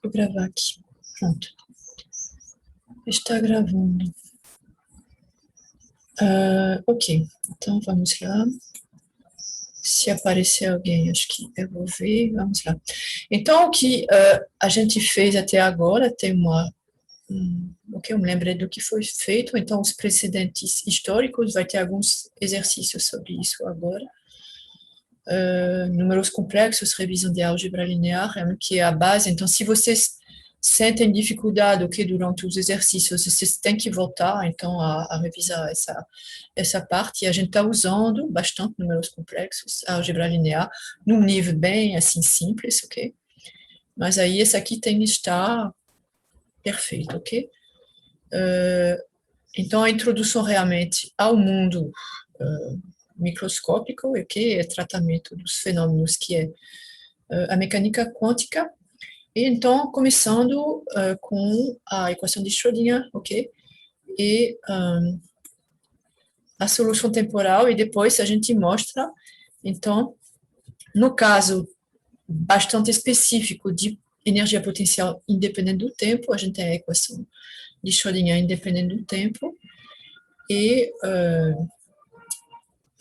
Vou gravar aqui. Pronto. Está gravando. Ok, então vamos lá. Se aparecer alguém, acho que eu vou ver. Vamos lá. Então, o que a gente fez até agora, tem eu me lembrei do que foi feito. Então, os precedentes históricos, vai ter alguns exercícios sobre isso agora. Números complexos, revisão de álgebra linear, que é a base. Então, se vocês sentem dificuldade durante os exercícios, vocês têm que voltar, então, a revisar essa parte. E a gente está usando bastante números complexos, álgebra linear, num nível bem, assim, simples, ok? Mas aí, esse aqui tem que estar perfeito, ok? Então, a introdução realmente ao mundo microscópico, ok? É tratamento dos fenômenos que é a mecânica quântica. E então, começando com a equação de Schrödinger, ok? E a solução temporal, e depois a gente mostra, então, no caso bastante específico de energia potencial independente do tempo, a gente tem a equação de Schrödinger independente do tempo, e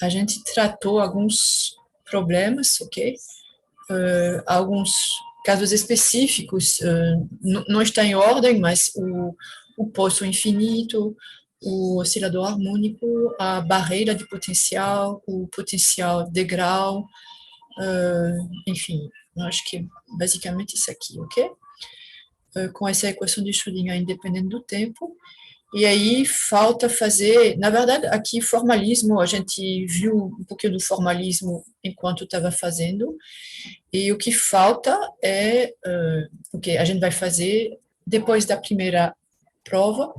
a gente tratou alguns problemas, ok? Alguns casos específicos, não está em ordem, mas o poço infinito, o oscilador harmônico, a barreira de potencial, o potencial de grau, enfim, eu acho que basicamente isso aqui, ok? Com essa equação de Schrödinger independente do tempo. E aí falta fazer, na verdade, aqui formalismo, a gente viu um pouquinho do formalismo enquanto estava fazendo, e o que falta é o que a gente vai fazer depois da primeira prova,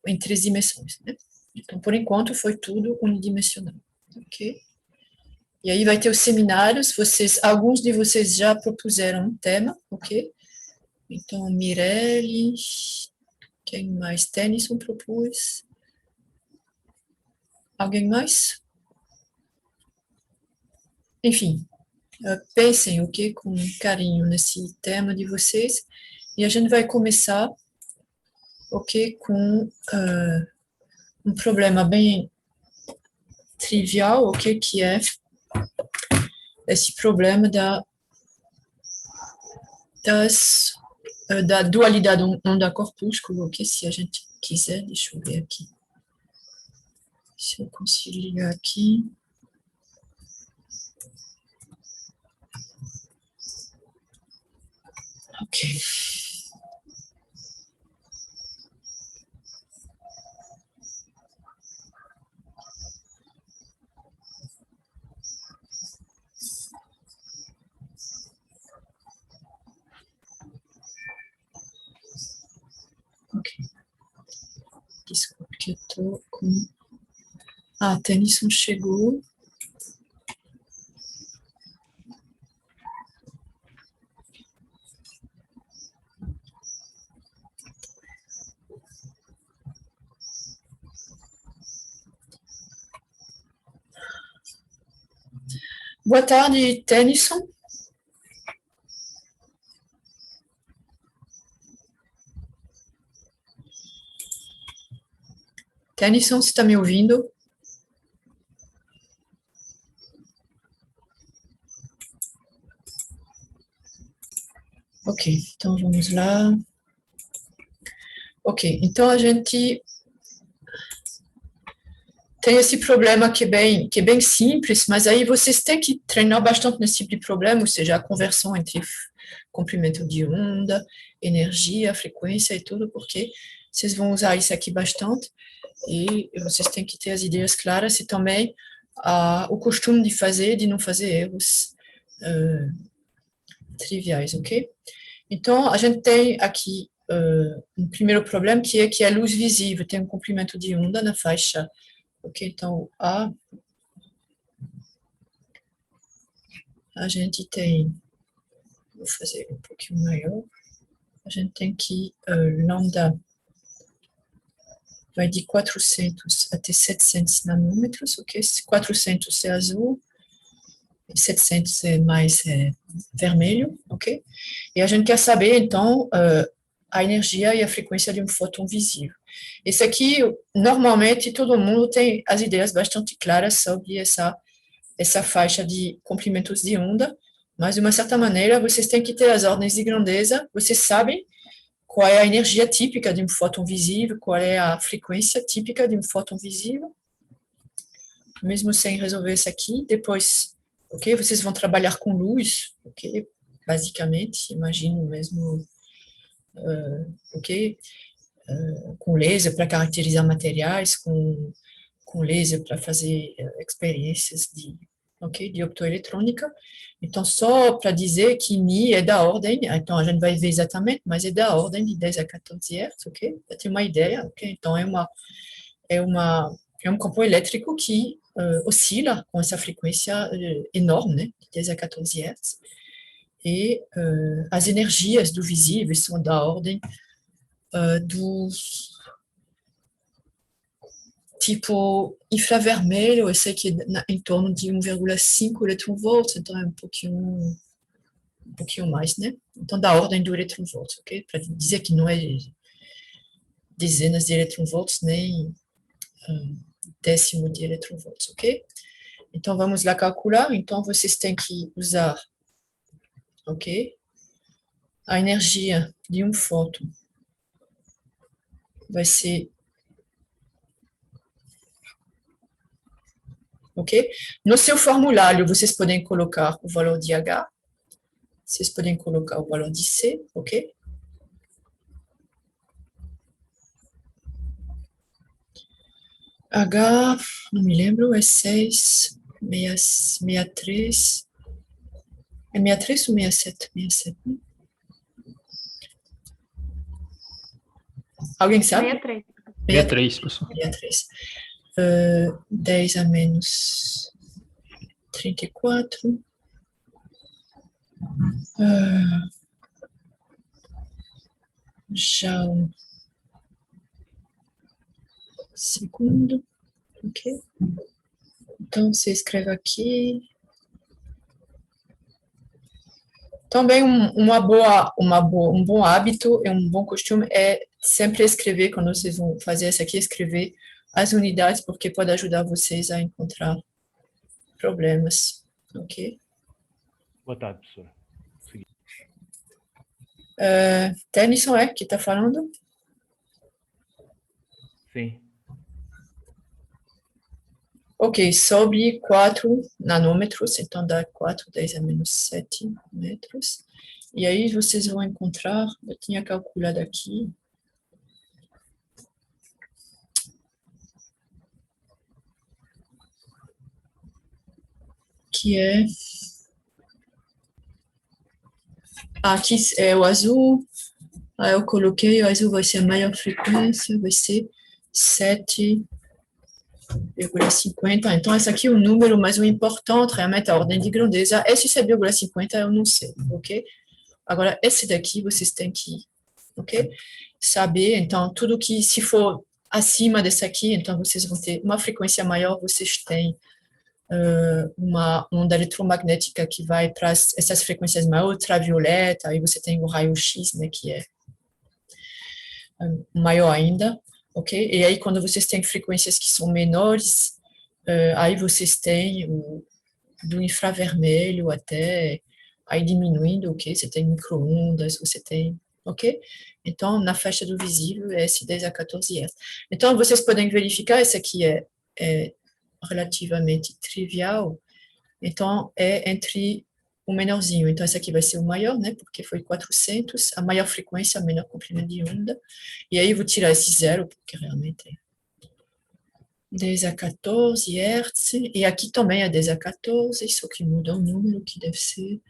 em 3 dimensões, né? Então, por enquanto, foi tudo unidimensional, ok? E aí vai ter os seminários, alguns de vocês já propuseram um tema, ok? Então, Mirelle, quem mais? Tennyson propôs. Alguém mais? Enfim, pensem, ok? Com carinho nesse tema de vocês. E a gente vai começar, ok? Com um problema bem trivial, ok? Que é esse problema da dualidade onda-corpúsculo, ok? Se a gente quiser, deixa eu ver aqui. Se eu consigo ligar aqui. Ok. Ok. Desculpe que eu tô com... Ah, Tennyson chegou. Boa tarde, Tennyson. Tennyson, você está me ouvindo? Ok, então vamos lá. Ok, então a gente tem esse problema que é bem simples, mas aí vocês têm que treinar bastante nesse tipo de problema, ou seja, a conversão entre comprimento de onda, energia, frequência e tudo, porque vocês vão usar isso aqui bastante e vocês têm que ter as ideias claras e também o costume de não fazer erros triviais, ok? Então, a gente tem aqui um primeiro problema que é a luz visível, tem um comprimento de onda na faixa. Ok, então a gente tem, vou fazer um pouquinho maior, a gente tem que lambda vai de 400 até 700 nanômetros, ok? 400 é azul, 700 é mais vermelho, ok? E a gente quer saber, então, a energia e a frequência de um fóton visível. Esse aqui, normalmente, todo mundo tem as ideias bastante claras sobre essa faixa de comprimentos de onda, mas, de uma certa maneira, vocês têm que ter as ordens de grandeza, vocês sabem qual é a energia típica de um fóton visível, qual é a frequência típica de um fóton visível, mesmo sem resolver isso aqui. Depois, ok, vocês vão trabalhar com luz, ok, basicamente, imagino mesmo, ok, com laser para caracterizar materiais, com laser para fazer experiências de optoeletrônica. Então, só para dizer que Mi é da ordem, então a gente vai ver exatamente, mas é da ordem de 10 a 14 Hz, ok? Para ter uma ideia, ok? Então, é um campo elétrico que oscila com essa frequência enorme, né? De 10 a 14 Hz. E as energias do visível são da ordem dos tipo infravermelho, eu sei que é em torno de 1,5 eletronvolts, então é um pouquinho mais, né? Então, da ordem do eletronvolts, ok? Para dizer que não é dezenas de eletronvolts, nem décimo de eletronvolts, ok? Então, vamos lá calcular. Então, vocês têm que usar, ok? A energia de um fóton vai ser, ok? No seu formulário, vocês podem colocar o valor de H, vocês podem colocar o valor de C, ok? H, não me lembro, é 6, 63, é 63 ou 67? 67, né? Alguém sabe? 63. 63, pessoal. 63. 10 a menos 34. Já o segundo, ok? Então, você escreve aqui. Também um bom hábito e um bom costume é sempre escrever, quando vocês vão fazer isso aqui, escrever as unidades, porque pode ajudar vocês a encontrar problemas, ok? Boa tarde, professora. Tennyson é que está falando? Sim. Ok, sobre 4 nanômetros, então dá 4, 10 a menos 7 metros. E aí vocês vão encontrar, eu tinha calculado aqui, que é, aqui é o azul, aí eu coloquei, o azul vai ser a maior frequência, vai ser 7,50. Então, esse aqui é o número, mas o importante realmente é a ordem de grandeza. Esse 7,50 eu não sei, ok? Agora, esse daqui vocês têm que, ok? Saber, então, tudo que, se for acima desse aqui, então vocês vão ter uma frequência maior, vocês têm uma onda eletromagnética que vai para essas frequências mais ultravioleta, aí você tem o raio-x, né, que é maior ainda, ok? E aí, quando vocês têm frequências que são menores, aí vocês têm do infravermelho até, aí diminuindo, ok? Você tem micro-ondas, você tem, ok? Então, na faixa do visível, é esse 10 a 14 Hz. Então, vocês podem verificar, esse aqui é relativamente trivial, então, é entre o menorzinho. Então, esse aqui vai ser o maior, né? Porque foi 400, a maior frequência, a menor comprimento de onda. E aí, vou tirar esse zero, porque realmente é 10 a 14 Hz. E aqui também é 10 a 14, só que muda o número, que deve ser...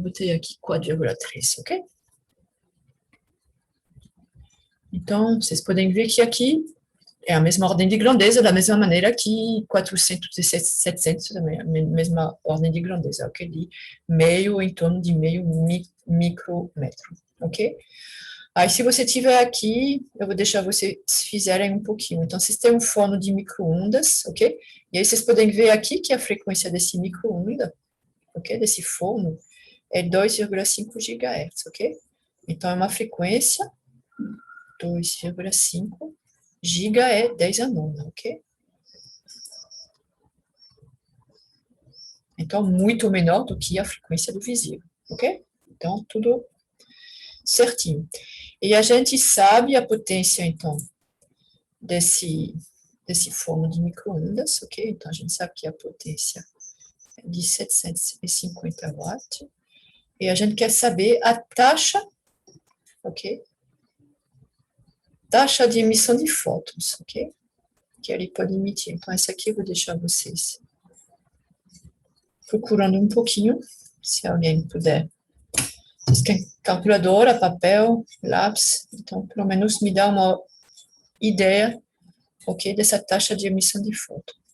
botei aqui 4,3, ok? Então, vocês podem ver que aqui é a mesma ordem de grandeza, da mesma maneira que 400 e 700, também, a mesma ordem de grandeza, ok? De meio, em torno de meio micrômetro, ok? Aí, se você tiver aqui, eu vou deixar vocês fizerem um pouquinho. Então, vocês têm um forno de micro-ondas, ok? E aí, vocês podem ver aqui que a frequência desse micro-onda, ok? Desse forno, é 2,5 GHz, ok? Então, é uma frequência 2,5 giga é 10 a nona, ok? Então, muito menor do que a frequência do visível, ok? Então, tudo certinho. E a gente sabe a potência, então, desse forno de micro-ondas, ok? Então, a gente sabe que a potência é de 750 watts. E a gente quer saber a taxa, ok? Taxa de emissão de fótons, ok? Que ele pode emitir. Então, essa aqui eu vou deixar vocês procurando um pouquinho, se alguém puder. Vocês têm calculadora, papel, lápis, então, pelo menos me dá uma ideia, ok, dessa taxa de emissão de fótons.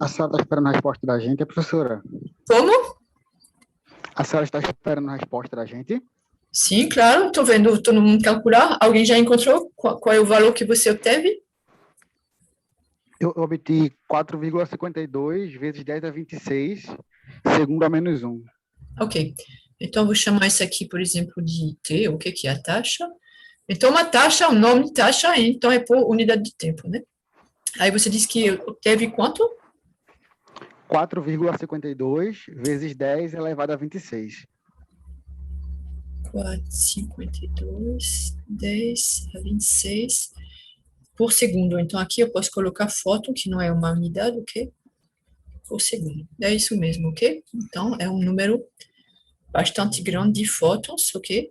A senhora está esperando a resposta da gente, professora? Como? A senhora está esperando a resposta da gente? Sim, claro, estou vendo todo mundo calcular. Alguém já encontrou qual é o valor que você obteve? Eu obti 4,52 vezes 10 a 26, segundo a menos 1. Ok. Então, vou chamar isso aqui, por exemplo, de T, o que é a taxa? Então, uma taxa, o nome de taxa, então, é por unidade de tempo, né? Aí você disse que obteve quanto? 4,52 vezes 10 elevado a 26. 4,52, 10 a 26 por segundo. Então, aqui eu posso colocar fóton, que não é uma unidade, ok? Por segundo. É isso mesmo, ok? Então, é um número bastante grande de fótons, ok?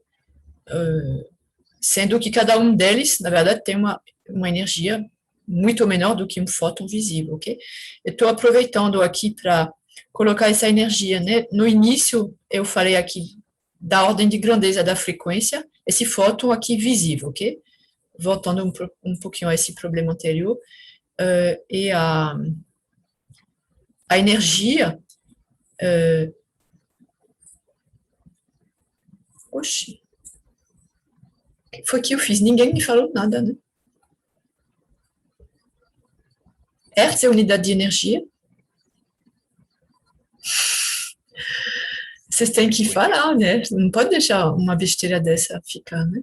Sendo que cada um deles, na verdade, tem uma energia muito menor do que um fóton visível, ok? Eu estou aproveitando aqui para colocar essa energia, né? No início, eu falei aqui da ordem de grandeza da frequência, esse fóton aqui visível, ok? Voltando um pouquinho a esse problema anterior, e a energia... Oxi, o que foi que eu fiz? Ninguém me falou nada, né? Hertz é unidade de energia. Vocês têm que falar, né? Não pode deixar uma besteira dessa ficar, né?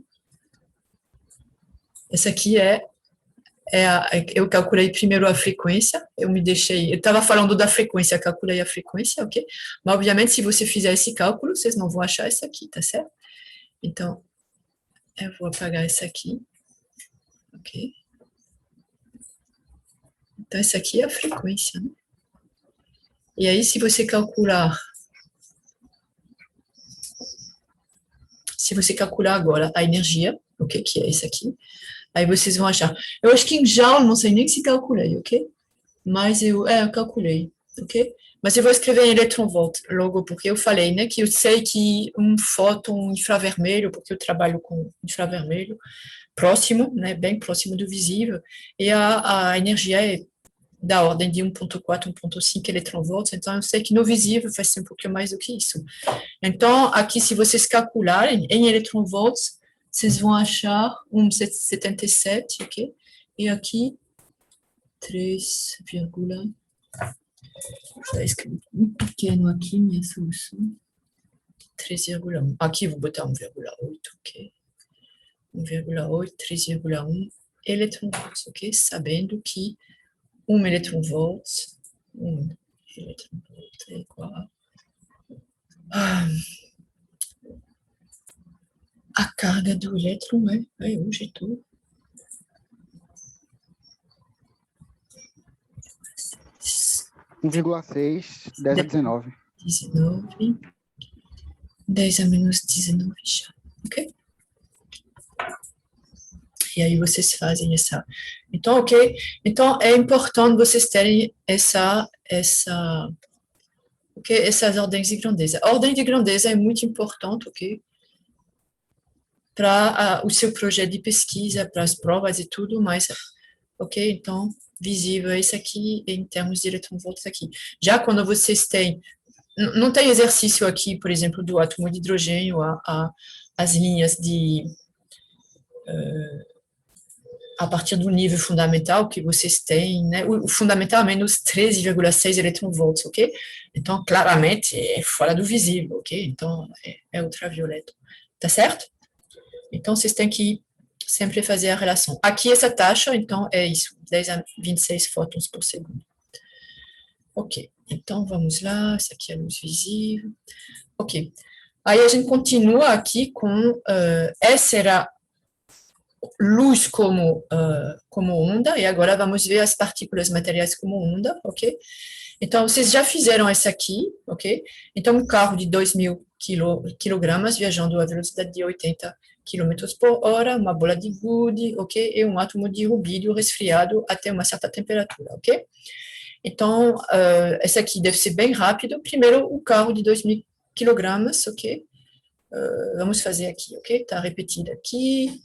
Essa aqui é eu calculei primeiro a frequência, eu estava falando da frequência, calculei a frequência, ok? Mas, obviamente, se você fizer esse cálculo, vocês não vão achar isso aqui, tá certo? Então, eu vou apagar isso aqui, ok? Então, essa aqui é a frequência, né? E aí, se você calcular agora a energia, ok? Que é isso aqui, aí vocês vão achar. Eu acho que em Joule, não sei nem se calculei, ok? Mas eu calculei, ok? Mas eu vou escrever em eletronvolt logo, porque eu falei, né, que eu sei que um fóton infravermelho, porque eu trabalho com infravermelho, próximo, né, bem próximo do visível, e a energia é da ordem de 1.4, 1.5 eletronvolts, então eu sei que no visível vai ser um pouquinho mais do que isso. Então, aqui, se vocês calcularem em eletronvolts, vocês vão achar 1,77, ok? E aqui, 3, já escrevi um pequeno aqui, minha solução, 3,1. Aqui vou botar 1,8, ok? 1,8, 3,1 eletronvolts, ok? Sabendo que 1 eletronvolt é igual a carga do elétron, né? Hoje é tudo. 1,6, 10 a 19. 19, 10 a menos 19 já, ok? E aí vocês fazem essa. Então, ok? Então, é importante vocês terem essas ordens de grandeza. A ordem de grandeza é muito importante, ok? Para o seu projeto de pesquisa, para as provas e tudo, mas, ok? Então, visível é isso aqui, em termos de eletronvolts aqui. Já quando vocês têm, não tem exercício aqui, por exemplo, do átomo de hidrogênio, as linhas de, a partir do nível fundamental que vocês têm, né? O fundamental é menos 13,6 eletronvolts, ok? Então, claramente, é fora do visível, ok? Então, é ultravioleta, tá certo? Então, vocês têm que sempre fazer a relação. Aqui, essa taxa, então, é isso, 10 a 26 fótons por segundo. Ok, então, vamos lá, essa aqui é a luz visível. Ok, aí a gente continua aqui com, essa era luz como onda, e agora vamos ver as partículas materiais como onda, ok? Então, vocês já fizeram essa aqui, ok? Então, um carro de 2.000 quilogramas viajando a velocidade de 80 quilômetros por hora, uma bola de gude, ok? E um átomo de rubídio resfriado até uma certa temperatura, ok? Então, essa aqui deve ser bem rápido. Primeiro, o carro de 2.000 quilogramas, ok? Vamos fazer aqui, ok? Está repetido aqui.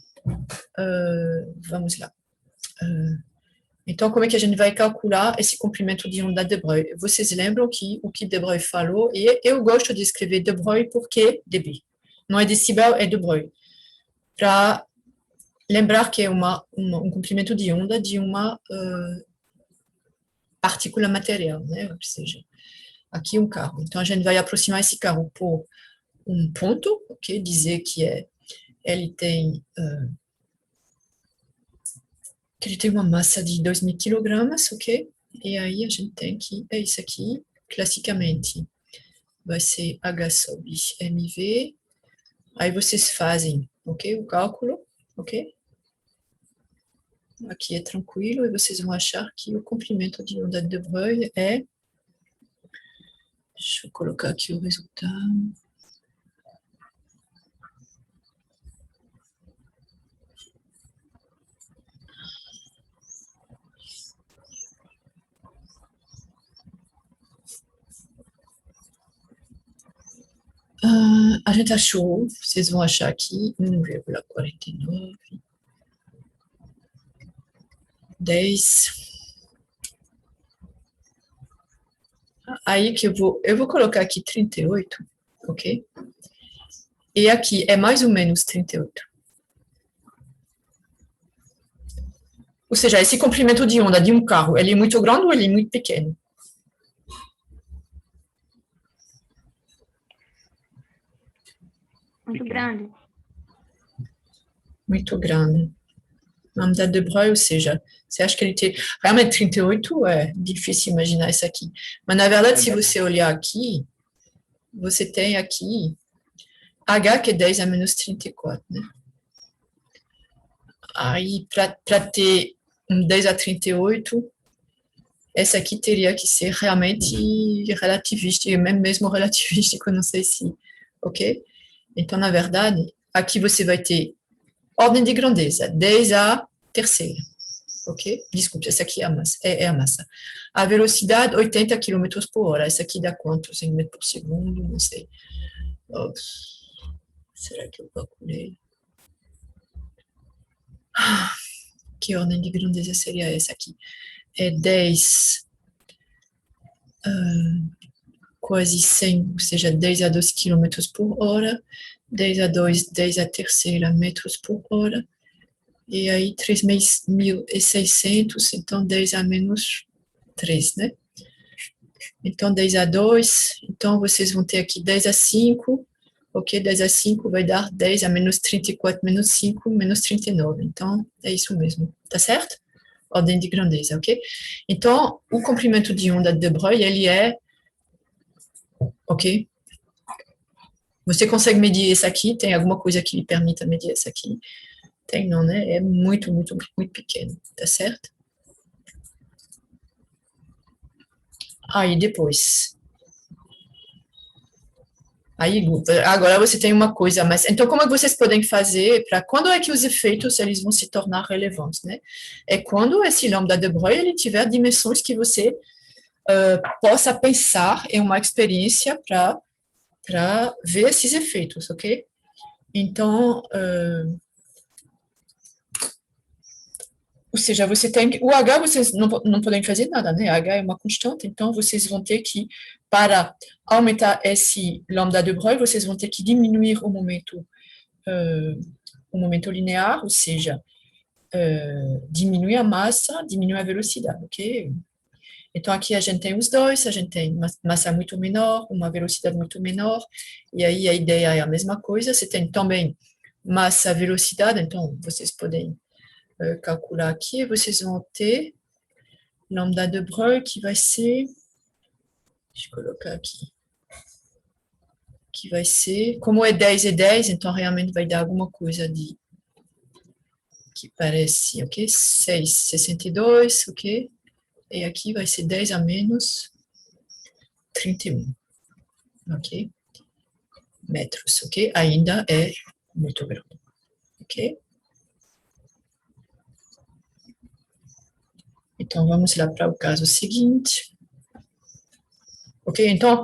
Vamos lá. Então, como é que a gente vai calcular esse comprimento de onda de Broglie? Vocês lembram que o que de Broglie falou, e eu gosto de escrever de Broglie porque dB. Não é decibel, é de Broglie. Para lembrar que é um comprimento de onda de uma partícula material, né? Ou seja, aqui um carro. Então, a gente vai aproximar esse carro por um ponto, ok? Dizer que ele tem uma massa de 2.000 quilogramas, ok? E aí a gente tem que, é isso aqui, classicamente, vai ser H sub mv, aí vocês fazem, ok, o cálculo, ok? Aqui é tranquilo, e vocês vão achar que o comprimento de onda de Broglie é, deixa eu colocar aqui o resultado, a gente achou, vocês vão achar aqui 1,49, 10. Aí que eu vou colocar aqui 38, ok? E aqui é mais ou menos 38. Ou seja, esse comprimento de onda de um carro, ele é muito grande ou ele é muito pequeno? Muito grande. Muito grande. Lambda de Broglie, ou seja, Você acha que ele tem... Realmente, 38 é difícil imaginar isso aqui. Mas, na verdade, se você olhar aqui, você tem aqui H, que é 10 a menos 34, né? Aí, para ter um 10 a 38, essa aqui teria que ser realmente relativista, e mesmo relativístico, não sei se... Ok? Então, na verdade, aqui você vai ter ordem de grandeza, 10 a terceira. Ok? Desculpe, essa aqui é a massa. A velocidade, 80 km por hora. Essa aqui dá quanto? 100 metros por segundo? Não sei. Será que eu calculei? Que ordem de grandeza seria essa aqui? É 10, quase 100, ou seja, 10 a 12 km por hora. 10 a 2, 10 a terceira metros por hora. E aí 3.600, então 10 a menos 3, né? Então 10 a 2, então vocês vão ter aqui 10 a 5, ok? 10 a 5 vai dar 10 a menos 34, menos 5, menos 39. Então é isso mesmo, tá certo? Ordem de grandeza, ok? Então o comprimento de onda de Broglie, ele é, ok? Você consegue medir isso aqui? Tem alguma coisa que lhe permita medir isso aqui? Tem não, né? É muito, muito, muito pequeno, tá certo? Aí depois. Aí, agora você tem uma coisa, mas então como é que vocês podem fazer para quando é que os efeitos eles vão se tornar relevantes, né? É quando esse lambda de Broglie ele tiver dimensões que você possa pensar em uma experiência para ver esses efeitos, ok? Então, ou seja, você tem o H, vocês não podem fazer nada, né? H é uma constante, então vocês vão ter que, para aumentar esse lambda de Broglie, vocês vão ter que diminuir o momento linear, ou seja, diminuir a massa, diminuir a velocidade, ok? Então, aqui a gente tem os dois, a gente tem uma massa muito menor, uma velocidade muito menor, e aí a ideia é a mesma coisa, você tem também massa, velocidade, então vocês podem calcular aqui, vocês vão ter lambda de Broglie que vai ser, deixa eu colocar aqui, que vai ser, como é 10 e 10, então realmente vai dar alguma coisa de, que parece, ok, 6,62, ok, e aqui vai ser 10 a menos 31, ok, metros, ok, ainda é muito grande, ok. Então, vamos lá para o caso seguinte. Ok, então,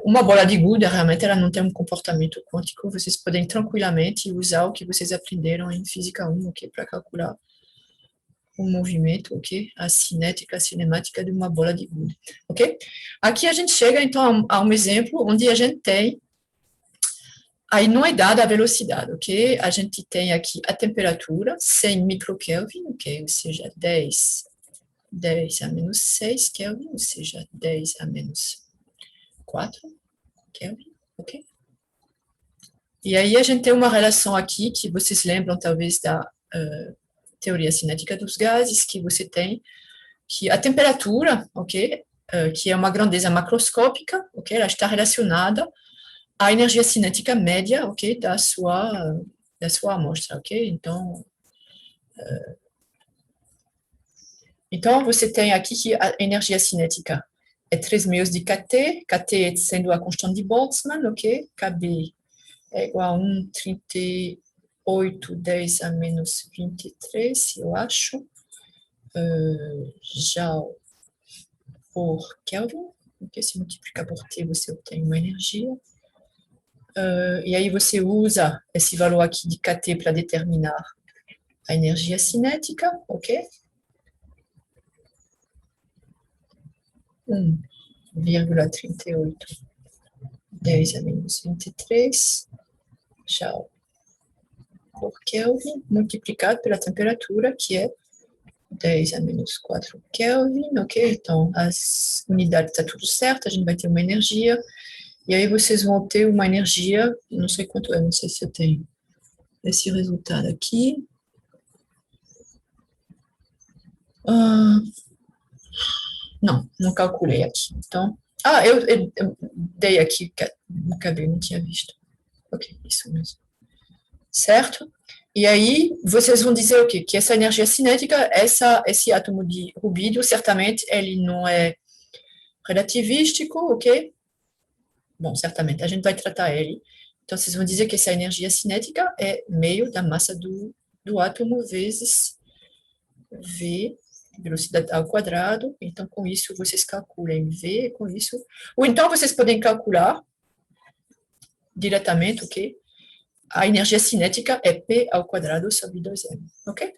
uma bola de gude, realmente, ela não tem um comportamento quântico, vocês podem tranquilamente usar o que vocês aprenderam em Física 1, ok, para calcular o movimento, ok, a cinética, a cinemática de uma bola de gude, ok? Aqui a gente chega, então, a um exemplo onde a gente tem, aí não é dada a velocidade, ok? A gente tem aqui a temperatura, 100 microkelvin, ok, ou seja, 10 a menos 6 Kelvin, ou seja, 10 a menos 4 Kelvin, ok? E aí a gente tem uma relação aqui, que vocês lembram talvez da teoria cinética dos gases, que você tem, que a temperatura, ok, que é uma grandeza macroscópica, ok, ela está relacionada à energia cinética média, ok, da sua amostra, ok? Então, você tem aqui que a energia cinética é 3 meios de kT, kT sendo a constante de Boltzmann, ok? Kb é igual a 1,38 10 a menos 23, eu acho, Joule por Kelvin, ok? Se multiplicar por T, você obtém uma energia. E aí você usa esse valor aqui de kT para determinar a energia cinética, ok? 1,38 10 a menos 23 Joule por Kelvin, multiplicado pela temperatura, que é 10 a menos 4 Kelvin, ok? Então, as unidades está tudo certo, a gente vai ter uma energia, e aí vocês vão ter uma energia, não sei quanto é, não sei se eu tenho esse resultado aqui. Não calculei aqui. Então, eu dei aqui, acabei, não tinha visto. Ok, isso mesmo. Certo? E aí, vocês vão dizer o quê? Que essa energia cinética, esse átomo de rubídio, certamente, ele não é relativístico, ok? Bom, certamente, a gente vai tratar ele. Então, vocês vão dizer que essa energia cinética é meio da massa do átomo vezes V, velocidade ao quadrado. Então, com isso, vocês calculem V, com isso. Ou então, vocês podem calcular diretamente, ok? A energia cinética é P ao quadrado sobre 2M, ok?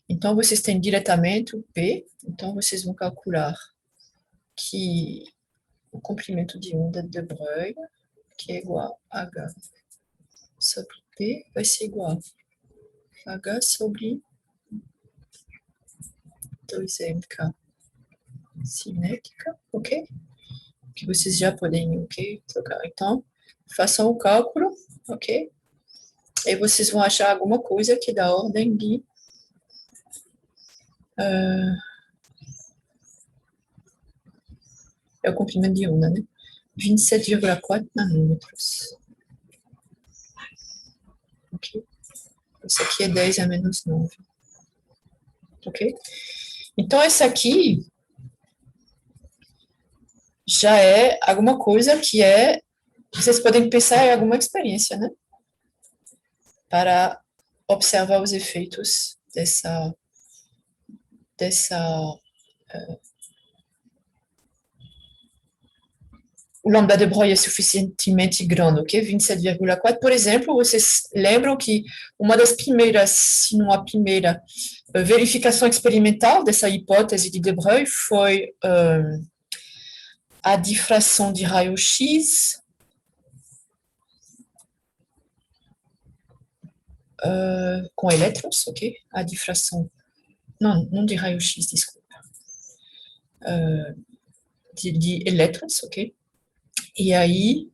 Então, vocês têm diretamente o P, então vocês vão calcular que o comprimento de onda de Broglie, que é igual a H sobre P, vai ser igual a H sobre 2mk cinética, ok? Que vocês já podem, ok, trocar. Então, façam o cálculo, ok? E vocês vão achar alguma coisa que dá ordem de é o comprimento de onda, né? 27,4 nanômetros. Ok? Isso aqui é 10 a menos 9. Ok? Então, essa aqui já é alguma coisa que é... Vocês podem pensar em alguma experiência, né? Para observar os efeitos dessa o lambda de Broglie é suficientemente grande, ok? 27,4. Por exemplo, vocês lembram que uma das primeiras, se não a primeira, verificação experimental dessa hipótese de Broglie foi a difração de raio-x com elétrons, ok? A difração, não de raio-x, desculpa, de elétrons, ok? E aí,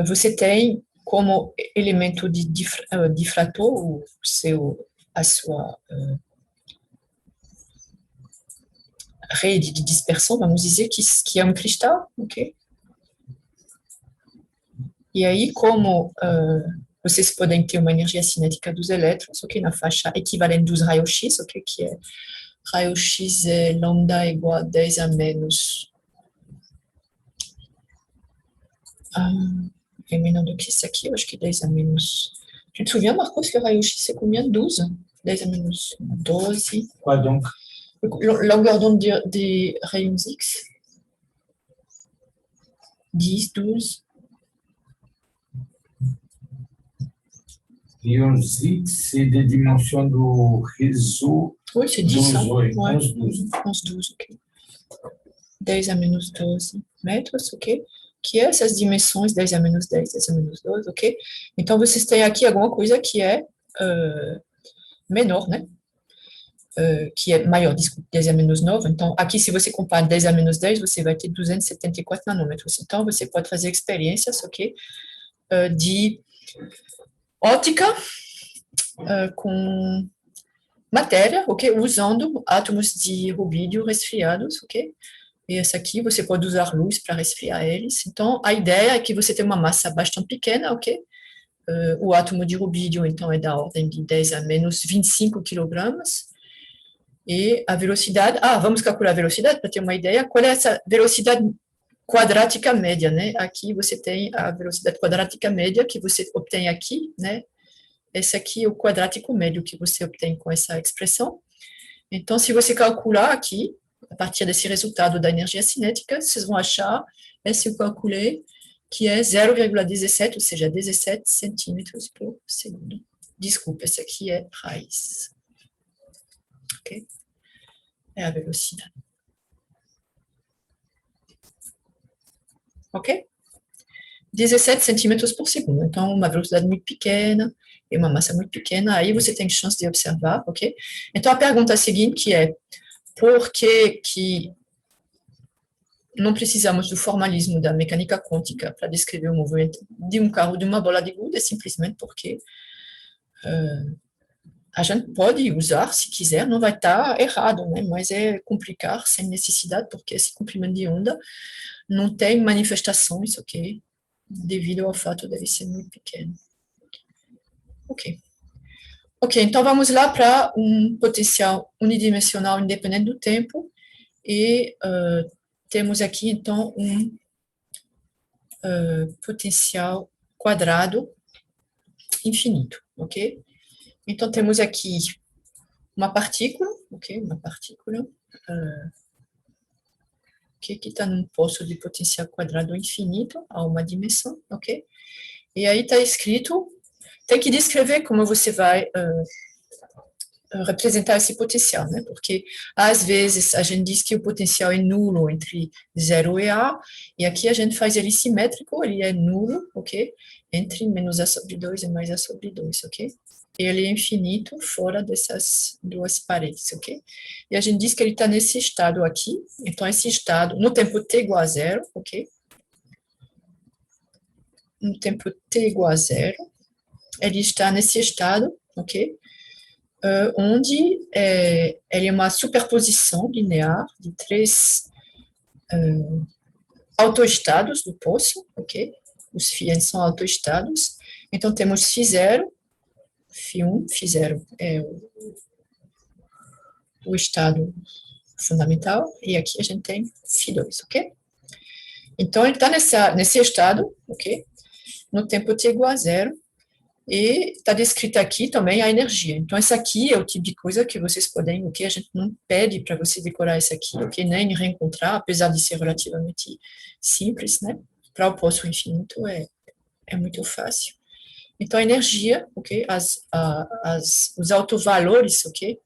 você tem como elemento de difrator a sua rede de dispersão, vamos dizer, que é um cristal, ok? E aí, como vocês podem ter uma energia cinética dos elétrons, ok? Na faixa equivalente dos raios-x, ok? Que é raio-x é lambda igual a 10 a menos... é menor do que isso aqui, eu acho que 10 a menos... Tu te souviens, Marcos, que o raio-x c'est combien? 12? 10 a menos 12. Quoi donc? Longueur d'onde des rayons X? 10, 12. Rayons X, c'est des dimensions du réseau. Oui, c'est 10. 12, oui, Ouais. 11, 12. 11, 12, ok. 10 a menos 12 metros, ok? Que é essas dimensões, 10 a menos 10, 10 a menos 12, ok? Então, vocês têm aqui alguma coisa que é menor, né? Que é maior, desculpa, 10 a menos 9. Então, aqui, se você compara 10 a menos 10, você vai ter 274 nanômetros. Então, você pode fazer experiências, ok? De óptica com matéria, ok? Usando átomos de rubídio resfriados, ok? E essa aqui, você pode usar luz para resfriar eles. Então, a ideia é que você tem uma massa bastante pequena, ok? O átomo de rubídio, então, é da ordem de 10 a menos 25 quilogramas. E a velocidade... vamos calcular a velocidade para ter uma ideia. Qual é essa velocidade quadrática média, né? Aqui você tem a velocidade quadrática média que você obtém aqui, né? Esse aqui é o quadrático médio que você obtém com essa expressão. Então, se você calcular aqui, a partir desse resultado da energia cinética, vocês vão achar, esse eu calculei, que é 0,17, ou seja, 17 centímetros por segundo. Desculpa, esse aqui é raiz. Ok? É a velocidade. Ok? 17 centímetros por segundo. Então, uma velocidade muito pequena e uma massa muito pequena, aí você tem chance de observar, ok? Então, a pergunta seguinte que é, por que não precisamos do formalismo da mecânica quântica para descrever o movimento de um carro, de uma bola de gude? É simplesmente porque a gente pode usar, se quiser, não vai estar errado, né? Mas é complicar sem necessidade, porque esse comprimento de onda não tem manifestações, ok? Devido ao fato dele ser muito pequeno. Ok. Ok, então vamos lá para um potencial unidimensional independente do tempo, e temos aqui, então, um potencial quadrado infinito, ok? Então, temos aqui uma partícula, ok? Uma partícula que está num poço de potencial quadrado infinito a uma dimensão, ok? E aí está escrito, tem que descrever como você vai representar esse potencial, né? Porque às vezes a gente diz que o potencial é nulo entre 0 e A, e aqui a gente faz ele simétrico, ele é nulo, ok? Entre menos A sobre 2 e mais A sobre 2, ok? Ele é infinito fora dessas duas paredes, ok? E a gente diz que ele está nesse estado aqui, então esse estado, no tempo t igual a zero, ok? No tempo t igual a zero, ele está nesse estado, ok? Onde ele é uma superposição linear de três autoestados do poço, ok? Os φ são autoestados. Então, temos φ0, φ1, φ0 é o estado fundamental, e aqui a gente tem φ2, ok? Então, ele está nesse estado, ok? No tempo t igual a zero, e está descrita aqui também a energia. Então, essa aqui é o tipo de coisa que vocês podem, ok? A gente não pede para você decorar isso aqui, ok? Nem reencontrar, apesar de ser relativamente simples, né? Para o poço infinito é muito fácil. Então, a energia, ok? Os autovalores, ok?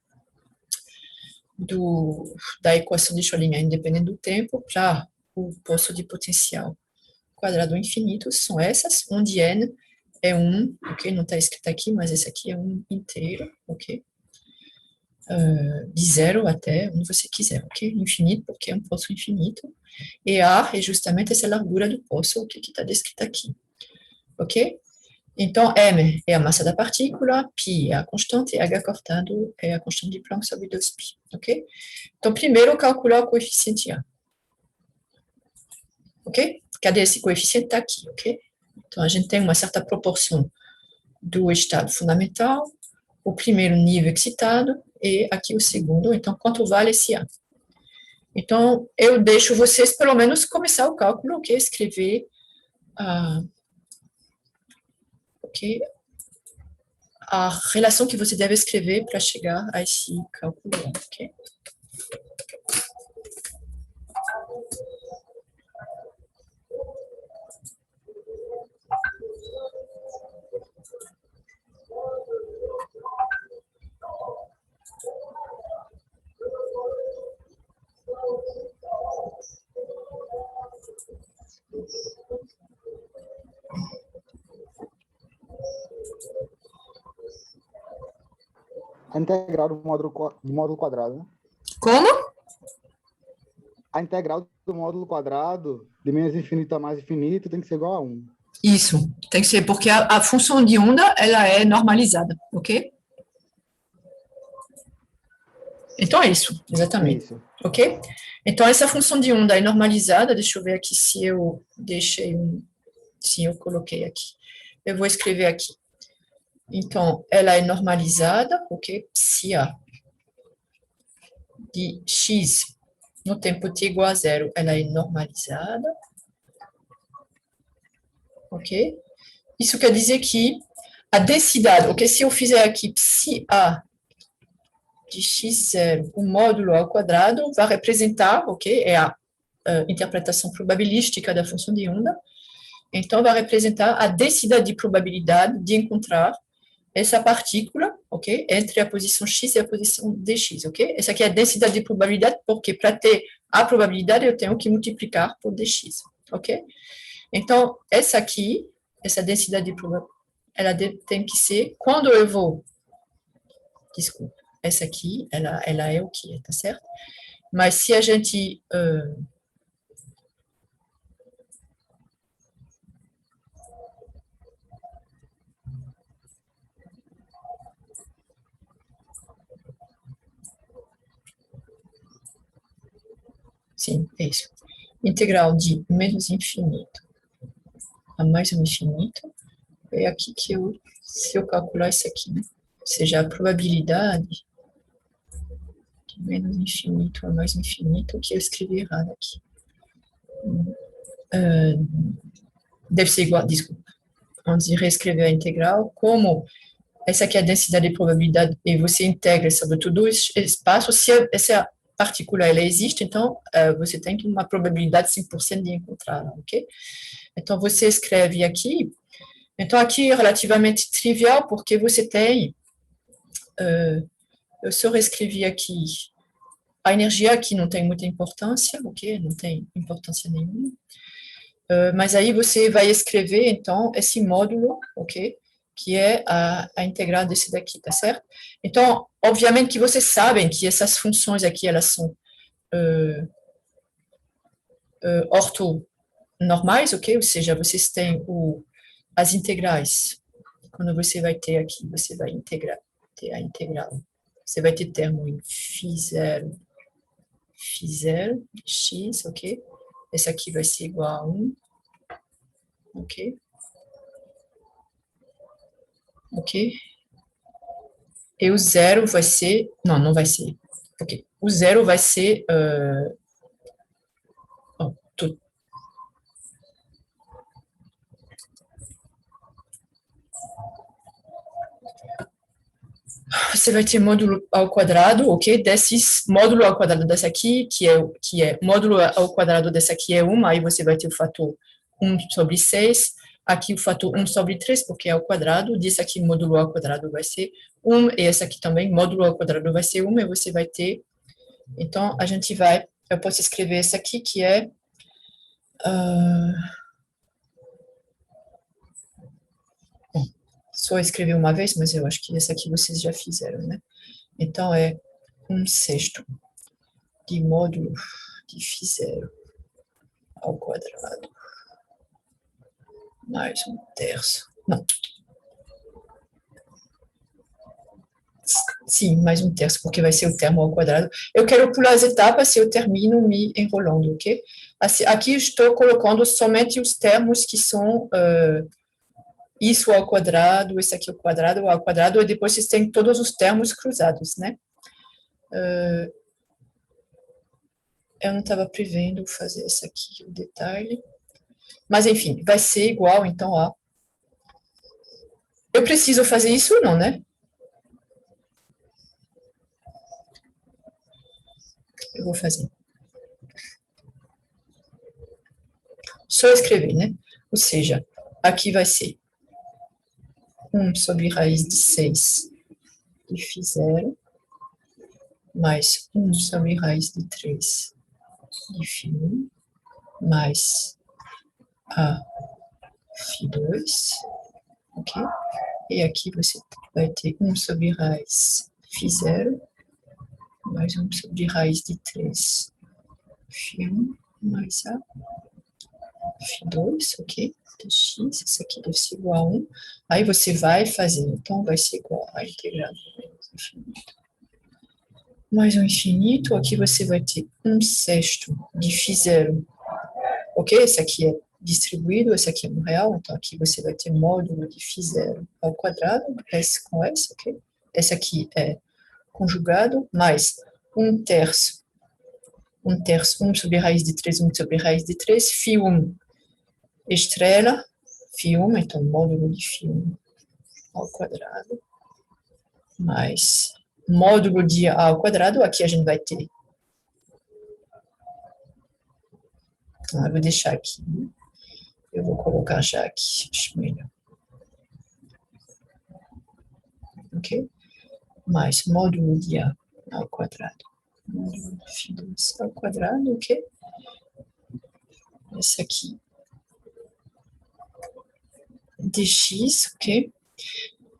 Da equação de Schrödinger independente do tempo para o poço de potencial quadrado infinito são essas, onde n é 1, ok? Não está escrito aqui, mas esse aqui é um inteiro, ok? De 0 até onde você quiser, ok? Infinito, porque é um poço infinito. E A é justamente essa largura do poço, o que está descrito aqui, ok? Então, m é a massa da partícula, π é a constante, e h cortado é a constante de Planck sobre 2π, ok? Então, primeiro, calcular o coeficiente A. Ok? Cadê esse coeficiente? Está aqui, ok? Então, a gente tem uma certa proporção do estado fundamental, o primeiro nível excitado e aqui o segundo. Então, quanto vale esse A? Então, eu deixo vocês, pelo menos, começar o cálculo, ok? Escrever ok? A relação que você deve escrever para chegar a esse cálculo, ok? A integral do módulo quadrado, né? Como? A integral do módulo quadrado de menos infinito a mais infinito tem que ser igual a 1. Isso, tem que ser, porque a função de onda, ela é normalizada, ok? Então é isso, exatamente. Isso. Ok? Então essa função de onda é normalizada, deixa eu ver aqui se eu se eu coloquei aqui. Eu vou escrever aqui. Então, ela é normalizada, ok? Se A de x no tempo t igual a zero, ela é normalizada, ok? Isso quer dizer que a densidade, ok? Se eu fizer aqui psi A de x0, o módulo ao quadrado, vai representar, ok? É a interpretação probabilística da função de onda. Então, vai representar a densidade de probabilidade de encontrar essa partícula, ok? Entre a posição x e a posição dx, ok? Essa aqui é a densidade de probabilidade, porque para ter a probabilidade, eu tenho que multiplicar por dx, ok? Então, essa aqui, essa densidade de probabilidade, ela tem que ser, quando eu vou, desculpa, essa aqui, ela é o que é, tá certo? Mas se a gente Sim, é isso. Integral de menos infinito a mais um infinito. É aqui que se eu calcular isso aqui, né? Ou seja, a probabilidade de menos infinito a mais infinito, que eu escrevi errado aqui. Deve ser igual, desculpa. Antes de reescrever a integral, como essa aqui é a densidade de probabilidade e você integra sobre todo o espaço, se essa partícula ela existe, então você tem uma probabilidade 5% de encontrá-la, ok? Então você escreve aqui. Então aqui é relativamente trivial, porque você tem, eu só reescrevi aqui, a energia aqui não tem muita importância, ok? Não tem importância nenhuma. Mas aí você vai escrever, então, esse módulo, ok? Que é a integral desse daqui, tá certo? Então, obviamente que vocês sabem que essas funções aqui, elas são ortonormais, ok? Ou seja, vocês têm as integrais. Quando você vai ter aqui, você vai ter a integral. Você vai ter termo em φ0, x, ok? Esse aqui vai ser igual a 1, ok? Ok? E o zero vai ser... Não, não vai ser. Ok. O zero vai ser... Você vai ter módulo ao quadrado, ok? Desses módulo ao quadrado dessa aqui, que é módulo ao quadrado dessa aqui é 1, aí você vai ter o fator 1 sobre 6, aqui o fator 1 sobre 3, porque é ao quadrado, desse aqui módulo ao quadrado vai ser 1, e essa aqui também, módulo ao quadrado vai ser 1, e você vai ter, então a gente vai, eu posso escrever essa aqui, que é, só escrever uma vez, mas eu acho que essa aqui vocês já fizeram, né? Então é 1/6 de módulo de φ0 ao quadrado mais 1/3. Não. Sim, mais 1/3, porque vai ser o termo ao quadrado. Eu quero pular as etapas e eu termino me enrolando, ok? Aqui estou colocando somente os termos que são isso ao quadrado, esse aqui ao quadrado, e depois vocês têm todos os termos cruzados, né? Eu não estava prevendo fazer esse aqui, o detalhe. Mas, enfim, vai ser igual, então, a... Eu preciso fazer isso ou não, né? Eu vou fazer. Só escrever, né? Ou seja, aqui vai ser 1 sobre raiz de 6 de φ0, mais 1 sobre raiz de 3 de φ1, mais a φ2, ok? E aqui você vai ter 1 sobre raiz φ0, mais 1 sobre raiz de 3 φ1, mais a φ2, ok? De x, isso aqui deve ser igual a 1. Aí você vai fazer, então vai ser igual a integral de menos infinito mais um infinito. Aqui você vai ter 1/6 de φ0, ok? Esse aqui é distribuído, esse aqui é um real, então aqui você vai ter módulo de φ0 ao quadrado, S com S, ok? Esse aqui é conjugado, mais 1/3, 1 sobre raiz de 3, 1 sobre raiz de 3, φ1 estrela, φ1, então módulo de φ1 ao quadrado, mais módulo de A ao quadrado, aqui a gente vai ter, eu vou deixar aqui, eu vou colocar já aqui, acho melhor, ok? Mais módulo de A ao quadrado, módulo de φ2 ao quadrado, ok? Esse aqui, dx, ok?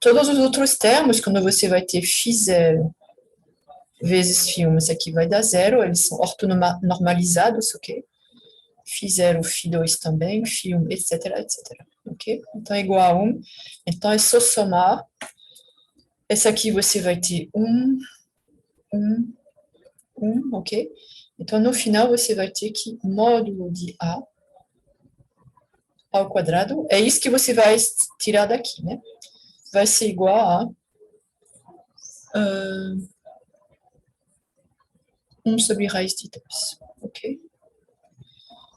Todos os outros termos, quando você vai ter φ0 vezes φ1, esse aqui vai dar 0, eles são ortonormalizados, ok? φ0, φ2 também, φ1, etc, etc, ok? Então, é igual a 1. Então, é só somar. Esse aqui você vai ter 1, 1, 1, ok? Então, no final, você vai ter que módulo de A ao quadrado, é isso que você vai tirar daqui, né? Vai ser igual a 1 sobre raiz de 2, ok?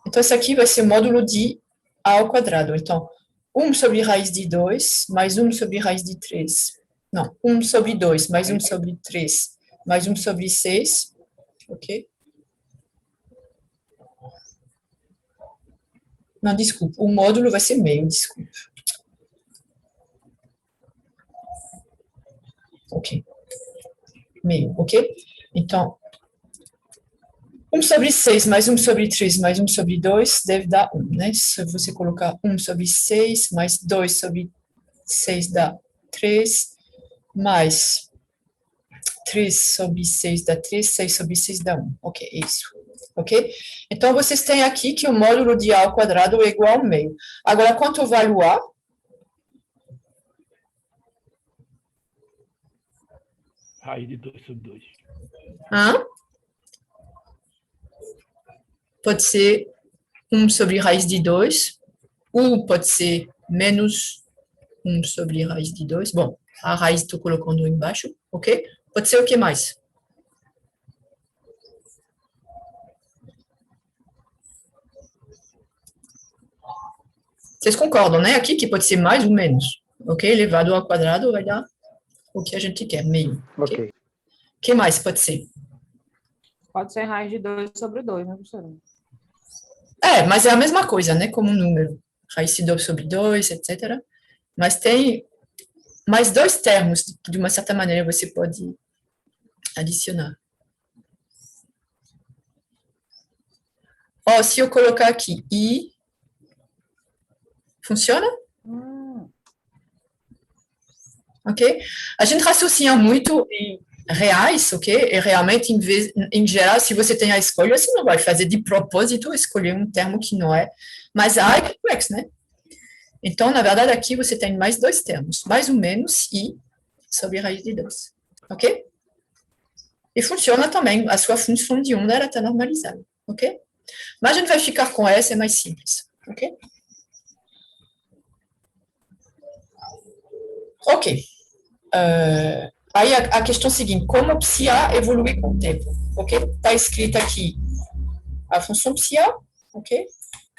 Então, esse aqui vai ser o módulo de A ao quadrado. Então, 1 sobre raiz de 2, mais 1 sobre raiz de 3. Não, 1 sobre 2, mais 1 sobre 3, mais 1 sobre 6, ok? Não, desculpa, o módulo vai ser meio, desculpa. Ok. Meio, ok? Então, 1 sobre 6 mais 1 sobre 3 mais 1 sobre 2 deve dar 1, né? Se você colocar 1 sobre 6 mais 2 sobre 6 dá 3, mais 3 sobre 6 dá 3, 6 sobre 6 dá 1. Ok, é isso. Ok? Então, vocês têm aqui que o módulo de A ao quadrado é igual ao meio. Agora, quanto vale o A? Raiz de 2 sobre 2. Hã? Pode ser 1 sobre raiz de 2, ou pode ser menos 1 sobre raiz de 2. Bom, a raiz estou colocando embaixo, ok? Pode ser o que mais? Vocês concordam, né? Aqui que pode ser mais ou menos, ok? Elevado ao quadrado vai dar o que a gente quer, meio. Ok. O que mais pode ser? Pode ser raiz de 2 sobre 2, né, professora? É, mas é a mesma coisa, né? Como um número. Raiz de 2 sobre 2, etc. Mas tem mais dois termos, de uma certa maneira, você pode adicionar. Ó, se eu colocar aqui I, funciona? Ok? A gente raciocina muito em reais, ok? E realmente, em geral, se você tem a escolha, você não vai fazer de propósito escolher um termo que não é. Mas A é complexo, né? Então, na verdade, aqui você tem mais dois termos, mais ou menos I sobre raiz de 2, ok? E funciona também, a sua função de onda está normalizada, ok? Mas a gente vai ficar com essa, é mais simples, ok? Ok. Aí a questão seguinte, como psi A evolui com o tempo, ok? Está escrito aqui a função psi A, ok?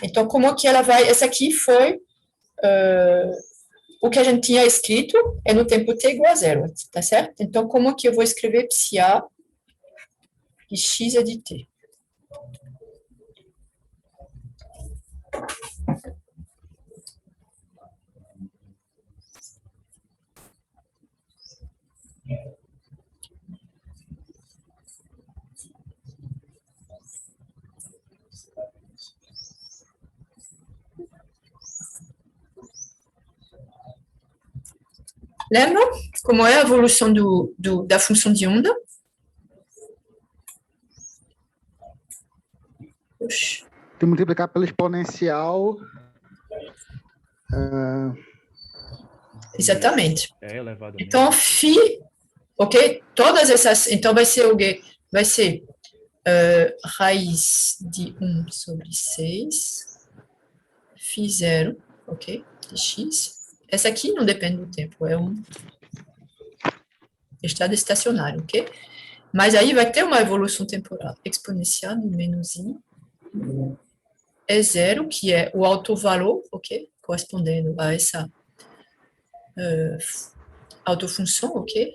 Então, como que ela vai... Essa aqui foi o que a gente tinha escrito, é no tempo t igual a zero, tá certo? Então, como que eu vou escrever psi A de x é de t? Lembram como é a evolução da função de onda? Puxa. Tem que multiplicar pelo exponencial. Exatamente. É elevado a Então, φ, ok? Todas essas, então vai ser o quê? Vai ser raiz de 1 sobre 6, φ0, ok? De x. Essa aqui não depende do tempo, é um estado estacionário, ok? Mas aí vai ter uma evolução temporal exponencial de menos i é zero, que é o autovalor, ok? Correspondendo a essa autofunção, ok?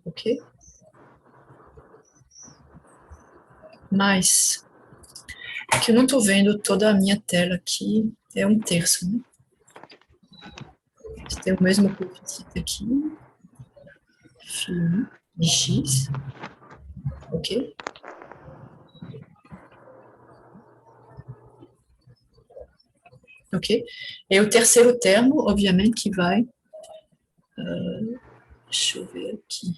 Ok? Mas, que eu não estou vendo toda a minha tela aqui, é um terço, né? Tem o mesmo coeficiente aqui, φ de x, ok? Ok? E o terceiro termo, obviamente, que vai... deixa eu ver aqui.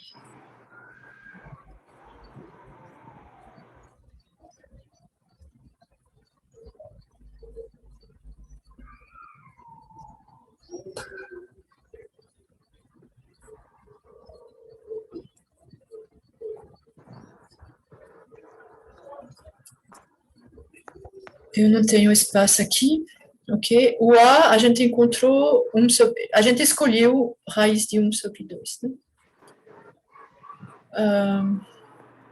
Eu não tenho espaço aqui, ok? O A, a gente encontrou a gente escolheu raiz de 1 sobre 2, né?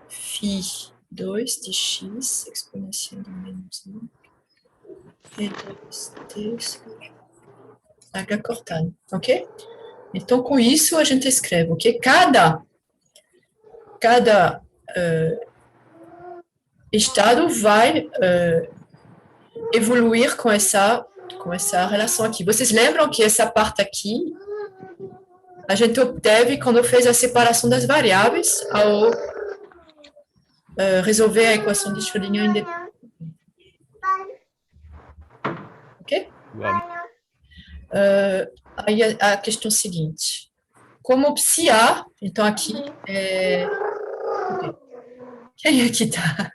Φ 2 de x exponencial de menos 1 e 2t sobre h cortado, ok? Então, com isso, a gente escreve, ok? Cada estado vai evoluir com essa relação aqui. Vocês lembram que essa parte aqui a gente obteve quando fez a separação das variáveis ao resolver a equação de Schrödinger independente. Ok? Aí a questão seguinte. Como psi A, então aqui é... Okay. Quem aqui está?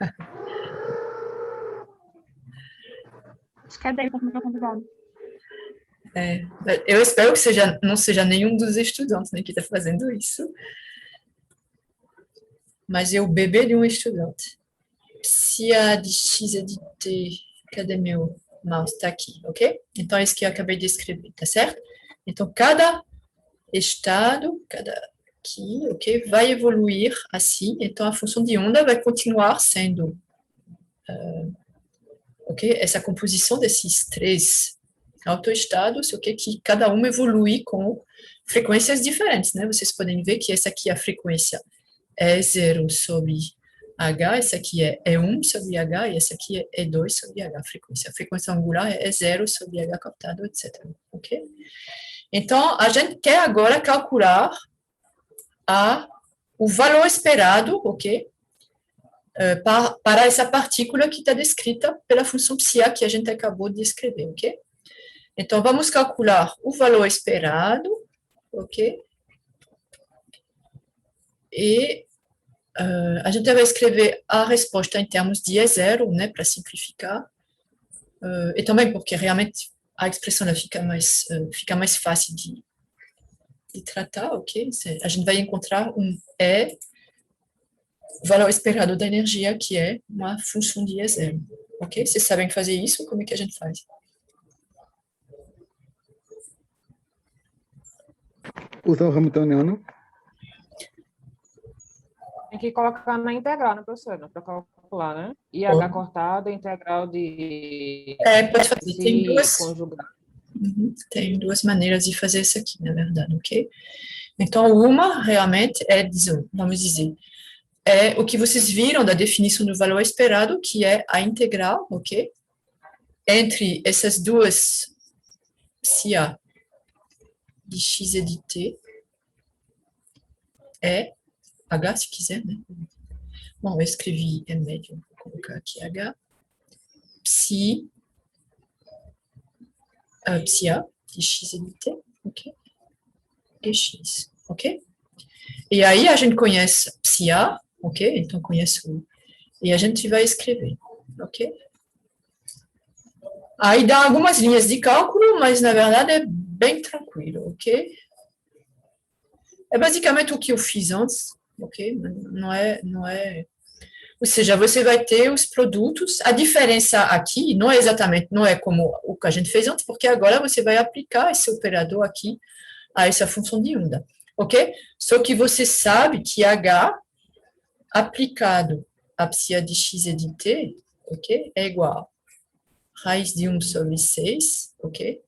Acho que é dele, como convidado. Eu espero que não seja nenhum dos estudantes, né, que está fazendo isso. Mas é o bebê de um estudante. Psi A de x e de t, cadê meu mouse? Está aqui, ok? Então, é isso que eu acabei de escrever, tá certo? Então, cada estado, aqui, ok, vai evoluir assim. Então, a função de onda vai continuar sendo, ok, essa composição desses três autoestados, ok, que cada um evolui com frequências diferentes, né? Vocês podem ver que essa aqui é a frequência é 0 sobre H, essa aqui é 1 sobre H, e essa aqui é 2 sobre H, a frequência angular é 0 sobre H cortado, etc. Ok? Então, a gente quer agora calcular o valor esperado, ok? Para essa partícula que está descrita pela função psi A que a gente acabou de escrever, ok? Então, vamos calcular o valor esperado, ok? E a gente vai escrever a resposta em termos de E0, né, para simplificar, e também porque realmente a expressão fica mais fácil de tratar, ok? A gente vai encontrar um E, valor esperado da energia, que é uma função de E0, ok? Vocês sabem fazer isso? Como é que a gente faz? Usa o Hamiltoniano. Tem que colocar na integral, né, professora? Para calcular, né? IH cortado, integral de... Pode fazer. Tem duas... conjugar. Tem duas maneiras de fazer isso aqui, na verdade, ok? Então, uma realmente é, vamos dizer, é o que vocês viram da definição do valor esperado, que é a integral, ok? Entre essas duas psi A de x e de t, é H, se quiser, né? Bom, eu escrevi é médio, vou colocar aqui H, psi A de x e de t, ok? E x, ok? E aí a gente conhece psi A, ok? Então conhece o... E a gente vai escrever, ok? Aí dá algumas linhas de cálculo, mas na verdade é bem tranquilo, ok? É basicamente o que eu fiz antes, ok? Não é... Ou seja, você vai ter os produtos, a diferença aqui não é como o que a gente fez antes, porque agora você vai aplicar esse operador aqui a essa função de onda, ok? Só que você sabe que H aplicado a psi de x e de t, ok? É igual a raiz de 1 sobre 6, ok?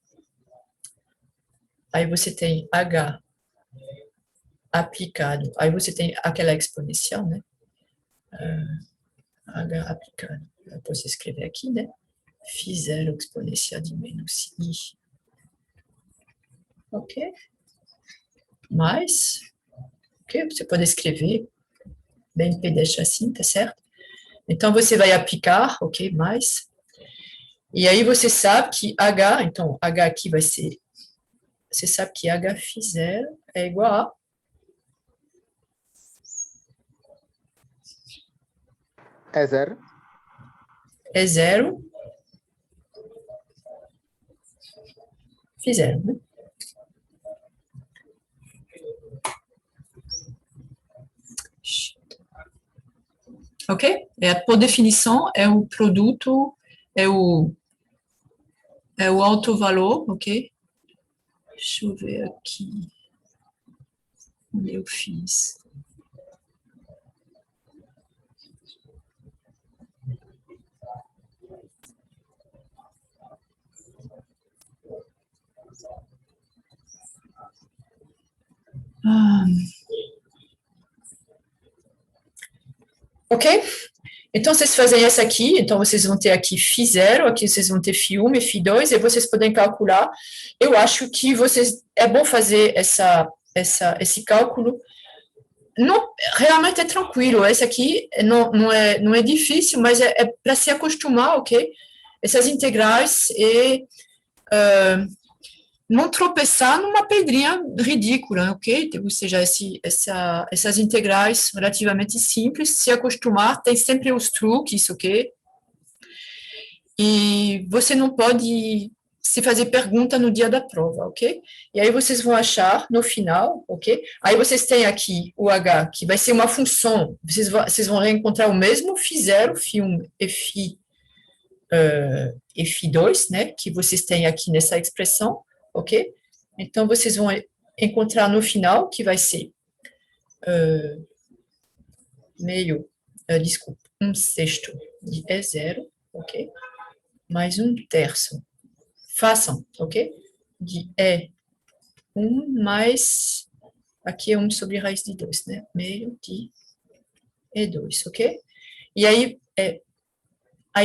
Aí você tem H aplicado, aí você tem aquela exponencial, né? H aplicado, eu posso escrever aqui, né? Φ0 exponencial de menos I, ok? Mais, ok? Você pode escrever bem pedestre assim, tá certo? Então, você vai aplicar, ok? Mais. E aí, você sabe que H, então, H aqui vai ser, você sabe que H Φ0 é igual a É 0. é 0 Φ0, né? Ok? Por definição, é o produto é o alto valor, ok? Deixa eu ver aqui. Onde eu fiz. Ok? Então, vocês fazem essa aqui, então vocês vão ter aqui φ0, aqui vocês vão ter φ1 e φ2, e vocês podem calcular. Eu acho que é bom fazer esse cálculo. Não, realmente é tranquilo, esse aqui não é difícil, mas é para se acostumar, ok? Essas integrais e não tropeçar numa pedrinha ridícula, ok? Ou seja, essas integrais relativamente simples, se acostumar, tem sempre os truques, ok? E você não pode se fazer pergunta no dia da prova, ok? E aí vocês vão achar no final, ok? Aí vocês têm aqui o H, que vai ser uma função, vocês vão reencontrar o mesmo φ0, φ1 e φ2, né? Que vocês têm aqui nessa expressão, ok? Então, vocês vão encontrar no final, que vai ser desculpa, 1/6 de E0, ok? Mais 1/3. Façam, ok? De E1 mais, aqui é 1 sobre raiz de 2, né? Meio de E2, ok? E aí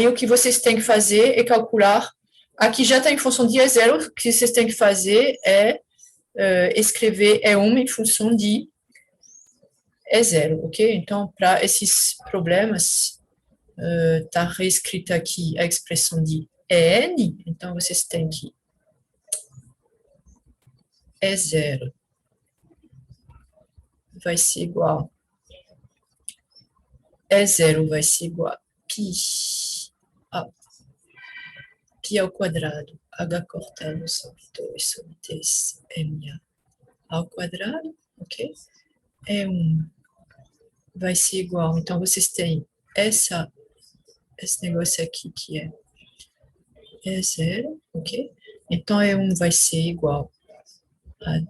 o que vocês têm que fazer é calcular. Aqui já está em função de E0, o que vocês têm que fazer é escrever E1 em função de E0, ok? Então, para esses problemas, está reescrita aqui a expressão de EN, então vocês têm que E0 vai ser igual, E0 vai ser igual a π ao quadrado, h cortado sobre 2 sobre 3 MA ao quadrado, ok? E1 vai ser igual, então vocês têm esse negócio aqui que é E0, ok? Então E1 vai ser igual a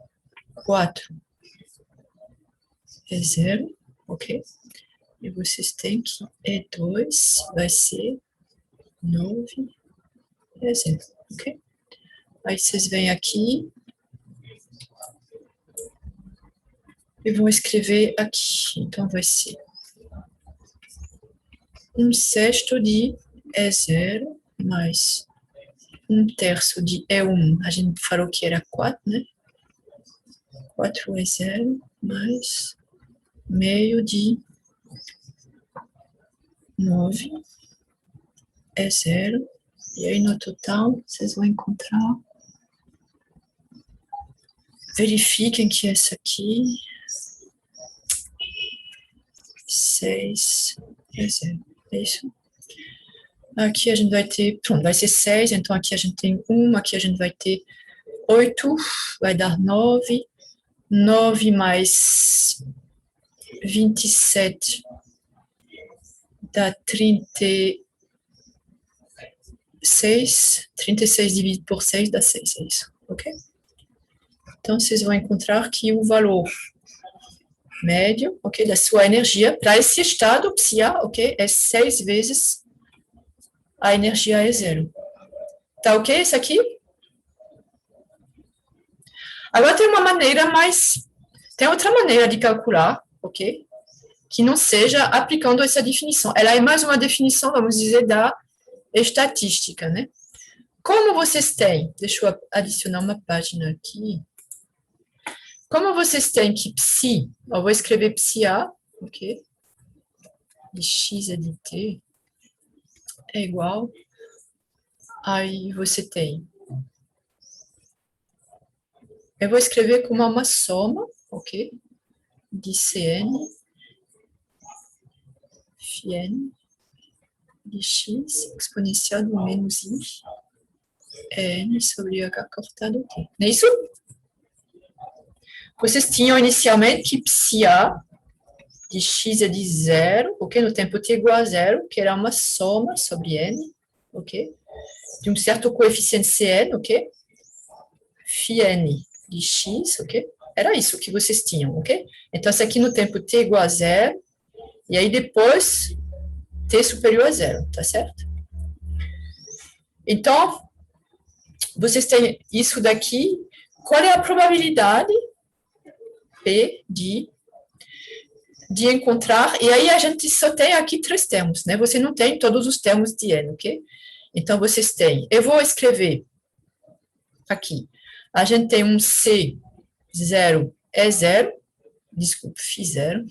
4 E0, ok? E vocês têm que E2 vai ser 9 E0, ok? Aí vocês vêm aqui e vão escrever aqui. Então, vai ser 1/6 de E0 mais 1/3 de E1. A gente falou que era 4, né? 4 E0 mais meio de 9 E0. E aí, no total, vocês vão encontrar. Verifiquem que essa aqui 6 E0. É isso? Aqui a gente vai ter, pronto, vai ser 6, então aqui a gente tem 1, aqui a gente vai ter 8, vai dar 9, 9 mais 27 dá 36, 36 dividido por 6 dá 6, é isso, ok? Então, vocês vão encontrar que o valor médio, ok, da sua energia, para esse estado psia, ok, é 6 vezes a energia E0. Tá ok isso aqui? Agora tem outra maneira de calcular, ok, que não seja aplicando essa definição. Ela é mais uma definição, vamos dizer, da estatística, né? Como vocês têm, deixa eu adicionar uma página aqui. Como vocês têm que psi, eu vou escrever psia, ok? De x e de t é igual, aí você tem, eu vou escrever como uma soma, ok? De Cn, φn, de x exponencial do menos i, n sobre h cortado t. Não é isso? Vocês tinham inicialmente que psia de x é de 0, ok? No tempo t igual a 0, que era uma soma sobre n, ok? De um certo coeficiente Cn, ok? Φn de x, ok? Era isso que vocês tinham, ok? Então, isso aqui no tempo t igual a zero, e aí depois t superior a zero, tá certo? Então, vocês têm isso daqui. Qual é a probabilidade P de encontrar? E aí a gente só tem aqui 3 termos, né? Você não tem todos os termos de N, ok? Então, vocês têm... Eu vou escrever aqui. A gente tem um C0 é zero. Desculpe, φ0.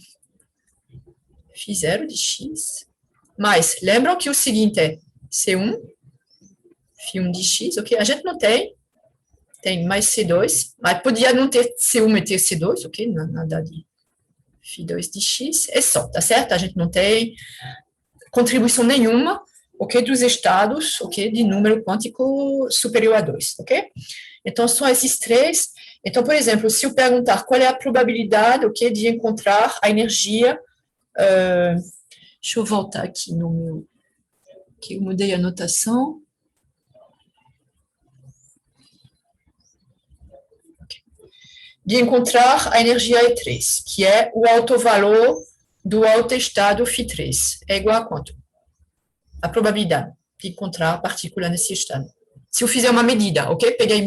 φ0 de x. Mas, lembram que o seguinte é C1, φ1 de x, ok? A gente não tem mais C2, mas podia não ter C1 e ter C2, ok? Nada de φ2 de x, é só, tá certo? A gente não tem contribuição nenhuma, ok? Dos estados, ok? De número quântico superior a 2, ok? Então, são esses 3. Então, por exemplo, se eu perguntar qual é a probabilidade, ok? De encontrar a energia... deixa eu voltar aqui no meu... que eu mudei a notação. De encontrar a energia E3, que é o autovalor do autoestado φ3. É igual a quanto? A probabilidade de encontrar a partícula nesse estado. Se eu fizer uma medida, ok? Peguei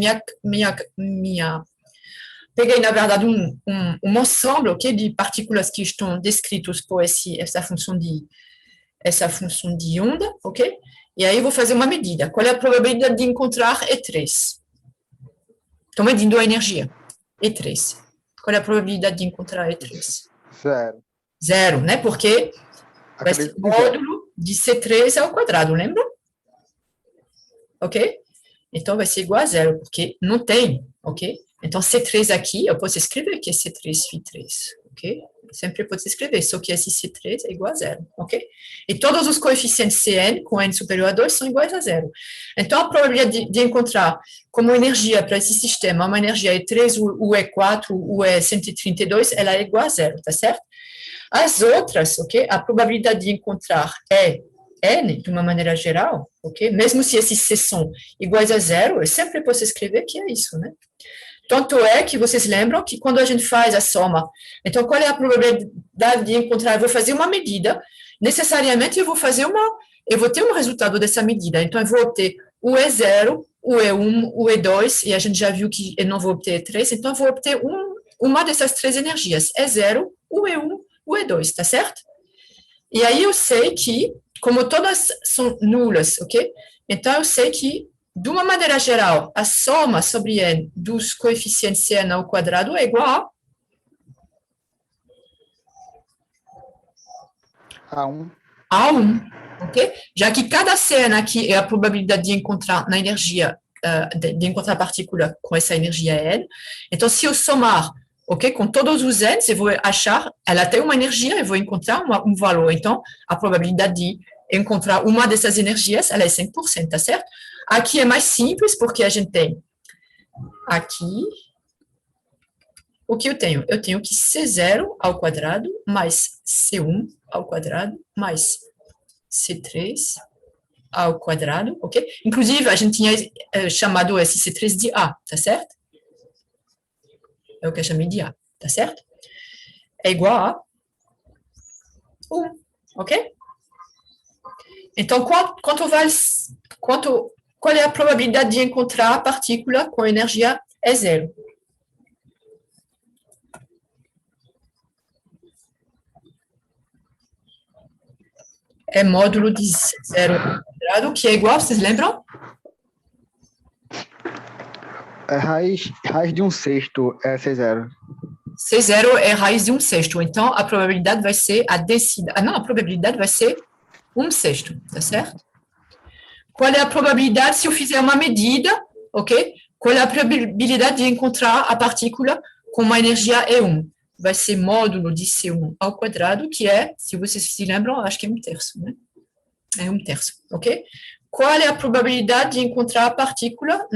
peguei, na verdade, um ensemble, ok? De partículas que estão descritas por essa função de onda, ok? E aí eu vou fazer uma medida. Qual é a probabilidade de encontrar E3? Estou medindo a energia. E3. Qual é a probabilidade de encontrar E3? Zero. Zero, né? Porque vai ser Acredito que zero. módulo de C3 ao quadrado, lembra? Ok? Então, vai ser igual a zero, porque não tem, ok? Então, C3 aqui, eu posso escrever que é C3 φ3, ok? Sempre posso escrever, só que esse C3 é igual a zero, ok? E todos os coeficientes Cn, com n superior a 2, são iguais a zero. Então, a probabilidade de encontrar como energia para esse sistema uma energia E3, o E4, o E132, ela é igual a zero, tá certo? As outras, ok? A probabilidade de encontrar é N, de uma maneira geral, ok? Mesmo se esses C são iguais a zero, eu sempre posso escrever que é isso, né? Tanto é que vocês lembram que quando a gente faz a soma, então qual é a probabilidade de encontrar? Eu vou fazer uma medida, necessariamente eu vou ter um resultado dessa medida, então eu vou obter o E0, o E1, o E2, e a gente já viu que eu não vou obter E3, então eu vou obter uma dessas 3 energias, E0, o E1, o E2, tá certo? E aí eu sei que, como todas são nulas, ok? Então eu sei que, de uma maneira geral, a soma sobre n dos coeficientes Cn ao quadrado é igual a 1, ok? Já que cada Cn aqui é a probabilidade de encontrar na energia, de encontrar a partícula com essa energia n, então se eu somar, ok, com todos os n's, eu vou achar, ela tem uma energia, eu vou encontrar um valor, então a probabilidade de encontrar uma dessas energias, ela é 100%, tá certo? Aqui é mais simples, porque a gente tem aqui, o que eu tenho? Eu tenho que C0 ao quadrado, mais C1 ao quadrado, mais C3 ao quadrado, ok? Inclusive, a gente tinha chamado esse C3 de A, tá certo? É o que eu chamei de A, tá certo? É igual a 1, ok? Então, qual é a probabilidade de encontrar a partícula com energia E0? É módulo de 0 ao quadrado, que é igual, vocês lembram? É raiz de 1/6 é C0. C0 é raiz de 1/6. Então, a probabilidade vai ser a probabilidade vai ser 1/6, tá certo? Qual é a probabilidade se eu fizer uma medida, ok? Qual é a probabilidade de encontrar a partícula com uma energia E1? Vai ser módulo de C1 ao quadrado, que é, se vocês se lembram, acho que é 1/3, né? É 1/3, ok? Qual é a probabilidade de encontrar a partícula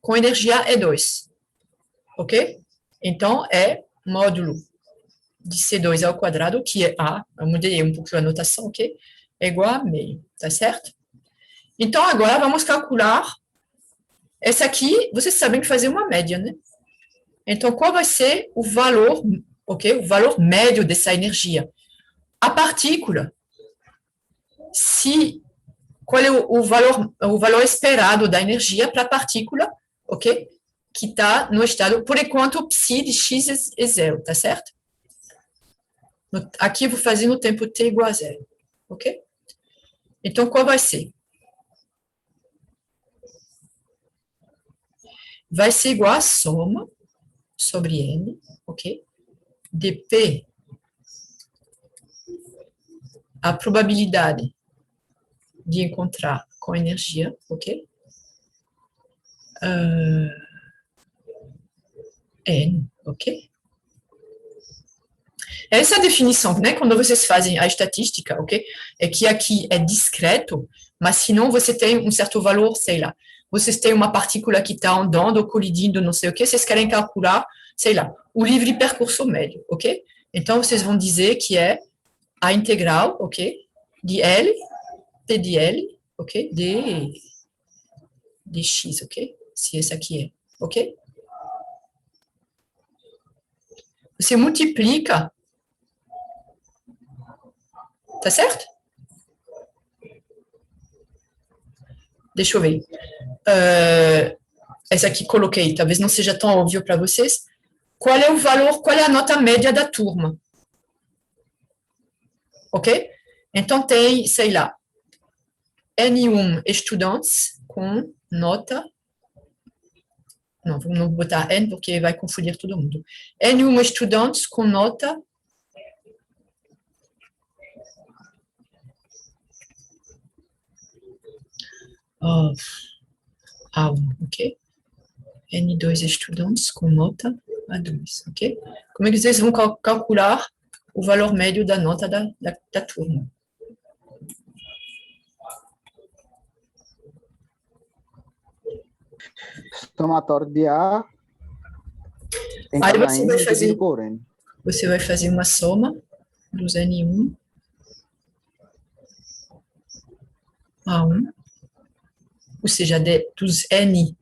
com energia E2? Ok? Então, é módulo de C2 ao quadrado, que é A, eu mudei um pouco a notação, ok? É igual a meio, tá certo? Então, agora, vamos calcular. Essa aqui, vocês sabem que fazer uma média, né? Então, qual vai ser o valor, ok? O valor médio dessa energia. A partícula, qual é o valor esperado da energia para a partícula, ok? Que está no estado, por enquanto, o psi de x é zero, tá certo? Aqui eu vou fazer no tempo t igual a zero, ok? Então, qual vai ser? Vai ser igual a soma sobre n, ok? De P, a probabilidade de encontrar com energia, ok? N, ok? Essa é a definição, né? Quando vocês fazem a estatística, ok? É que aqui é discreto, mas senão você tem um certo valor, sei lá. Vocês têm uma partícula que está andando, colidindo, não sei o quê, vocês querem calcular, sei lá, o livre percurso médio, ok? Então, vocês vão dizer que é a integral, ok? De L, P de L, ok? De X, ok? Se esse aqui é, ok? Você multiplica, tá certo? Deixa eu ver. Essa aqui coloquei, talvez não seja tão óbvio para vocês. Qual é o valor, qual é a nota média da turma? Ok? Então, tem, sei lá, N1 estudantes com nota... Não, vamos botar N porque vai confundir todo mundo. N1 estudantes com nota... A1, ok? N2 estudantes com nota A2, ok? Como é que vocês vão calcular o valor médio da nota da turma? Somatório de A em Aí cada você N vai dividido fazer, por N. você vai fazer uma soma dos N1 A1, ou seja, dos N.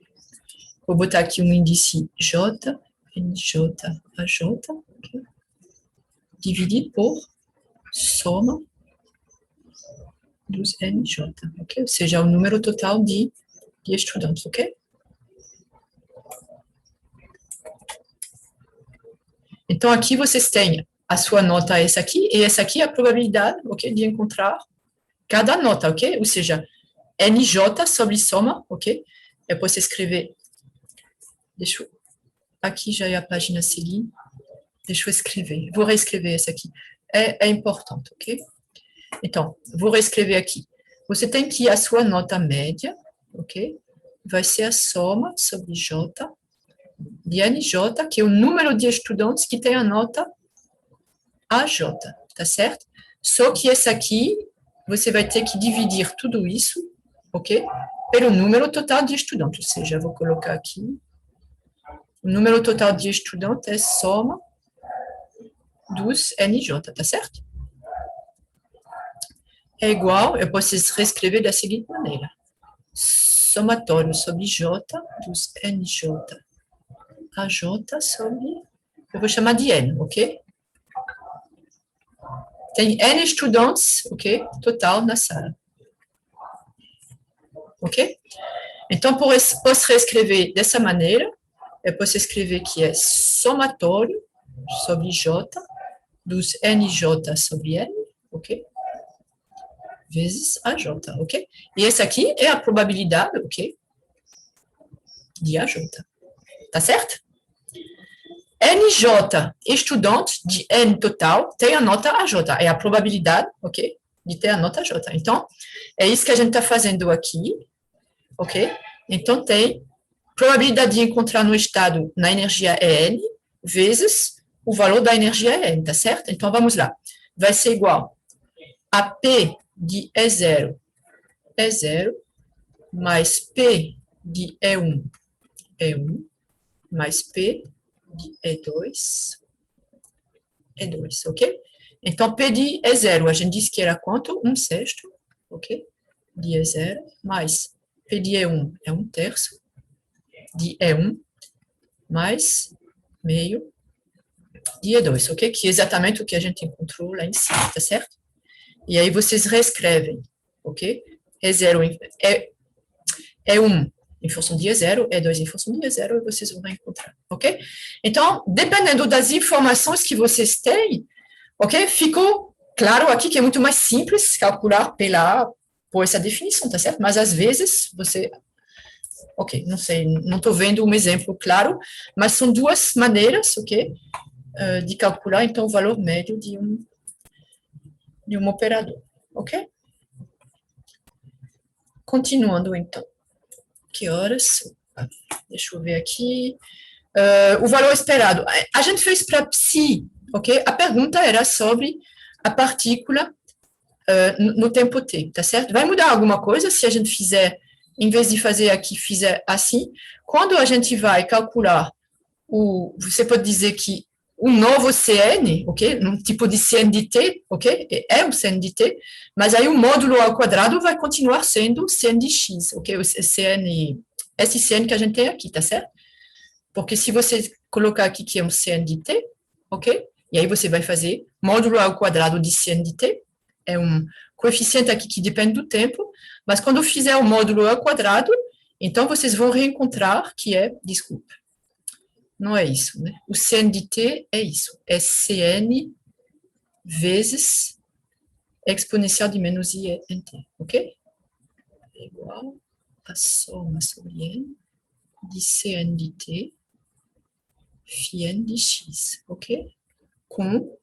Vou botar aqui um índice J, NJ, AJ, okay? Dividido por soma dos NJ, ok? Ou seja, o número total de estudantes, ok? Então, aqui vocês têm a sua nota, essa aqui, e essa aqui é a probabilidade, ok, de encontrar cada nota, ok? Ou seja, NJ sobre soma, ok? Eu posso escrever, aqui já é a página seguinte, deixa eu escrever, vou reescrever essa aqui, é importante, ok? Então, vou reescrever aqui. Você tem que a sua nota média, ok? Vai ser a soma sobre J, de NJ, que é o número de estudantes que tem a nota AJ, tá certo? Só que essa aqui, você vai ter que dividir tudo isso, ok? Pelo número total de estudantes, ou seja, vou colocar aqui, o número total de estudantes é soma dos NJ, tá certo? É igual, eu posso reescrever da seguinte maneira. Somatório sobre J dos NJ AJ sobre, eu vou chamar de N, ok? Tem N estudantes, ok? Total na sala. Ok? Então, posso reescrever dessa maneira. Eu posso escrever que é somatório sobre J dos NJ sobre N, ok? Vezes AJ, ok? E essa aqui é a probabilidade, ok? De AJ. Tá certo? NJ, estudante de N total, tem a nota AJ. É a probabilidade, ok? De ter a nota AJ. Então, é isso que a gente está fazendo aqui, ok? Então, tem probabilidade de encontrar no estado, na energia N, vezes o valor da energia N, tá certo? Então, vamos lá. Vai ser igual a P de E0, mais P de E1, mais P de E2, ok? Então, P de E0, a gente disse que era quanto? 1/6, ok? de E0, mais P de E1 é 1/3 de E1, mais meio de E2, ok? Que é exatamente o que a gente encontrou lá em cima, tá certo? E aí vocês reescrevem, ok? E0 é 1 em função de E0, E2 em função de E0, e vocês vão encontrar, ok? Então, dependendo das informações que vocês têm, ok? Ficou claro aqui que é muito mais simples calcular por essa definição, tá certo? Mas às vezes você... Ok, não sei, não estou vendo um exemplo claro, mas são duas maneiras, ok? De calcular, então, o valor médio de um operador, ok? Continuando, então. Que horas? Deixa eu ver aqui. O valor esperado. A gente fez para psi, ok? A pergunta era sobre a partícula no tempo t, tá certo? Vai mudar alguma coisa se a gente fizer, em vez de fazer aqui, fizer assim? Quando a gente vai calcular você pode dizer que um novo CN, ok? Um tipo de CN de t, ok? É um CN de t, mas aí o módulo ao quadrado vai continuar sendo CN de x, ok? Esse CN que a gente tem aqui, tá certo? Porque se você colocar aqui que é um CN de t, ok? E aí você vai fazer módulo ao quadrado de CN de t, é um coeficiente aqui que depende do tempo, mas quando eu fizer o módulo ao quadrado, então vocês vão reencontrar que desculpa, não é isso, né? O CN de t é isso, é CN vezes exponencial de menos I em t, ok? É igual a soma sobre n de CN de t, φn de x, ok? Com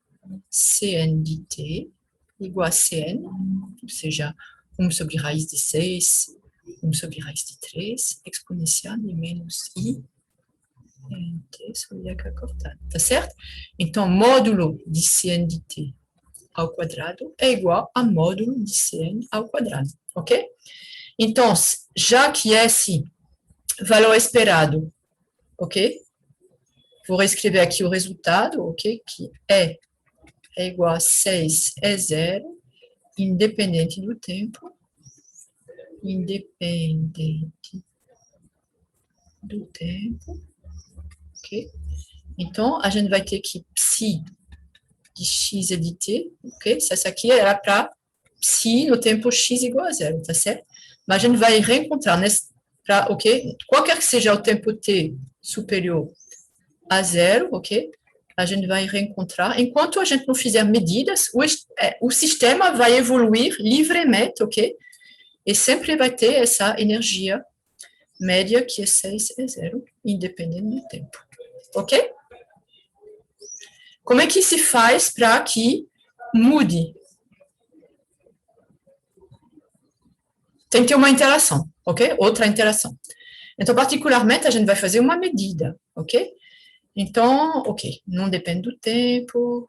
CN de t igual a CN, ou seja, 1 sobre raiz de 6, 1 sobre raiz de 3, exponencial de menos I em t sobre h cortada, tá certo? Então, módulo de CN de t ao quadrado é igual a módulo de CN ao quadrado, ok? Então, já que esse valor esperado, ok? Vou reescrever aqui o resultado, ok? Que é igual a 6 E0, independente do tempo, ok? Então, a gente vai ter que psi de x e de t, ok? Essa aqui era para psi no tempo x igual a 0, tá certo? Mas a gente vai reencontrar, ok? Qualquer que seja o tempo t superior a 0, ok? A gente vai reencontrar. Enquanto a gente não fizer medidas, o sistema vai evoluir livremente, ok? E sempre vai ter essa energia média que é 6 e 0, independente do tempo, ok? Como é que se faz para que mude? Tem que ter uma interação, ok? Outra interação. Então, particularmente, a gente vai fazer uma medida, ok? Então, ok, não depende do tempo.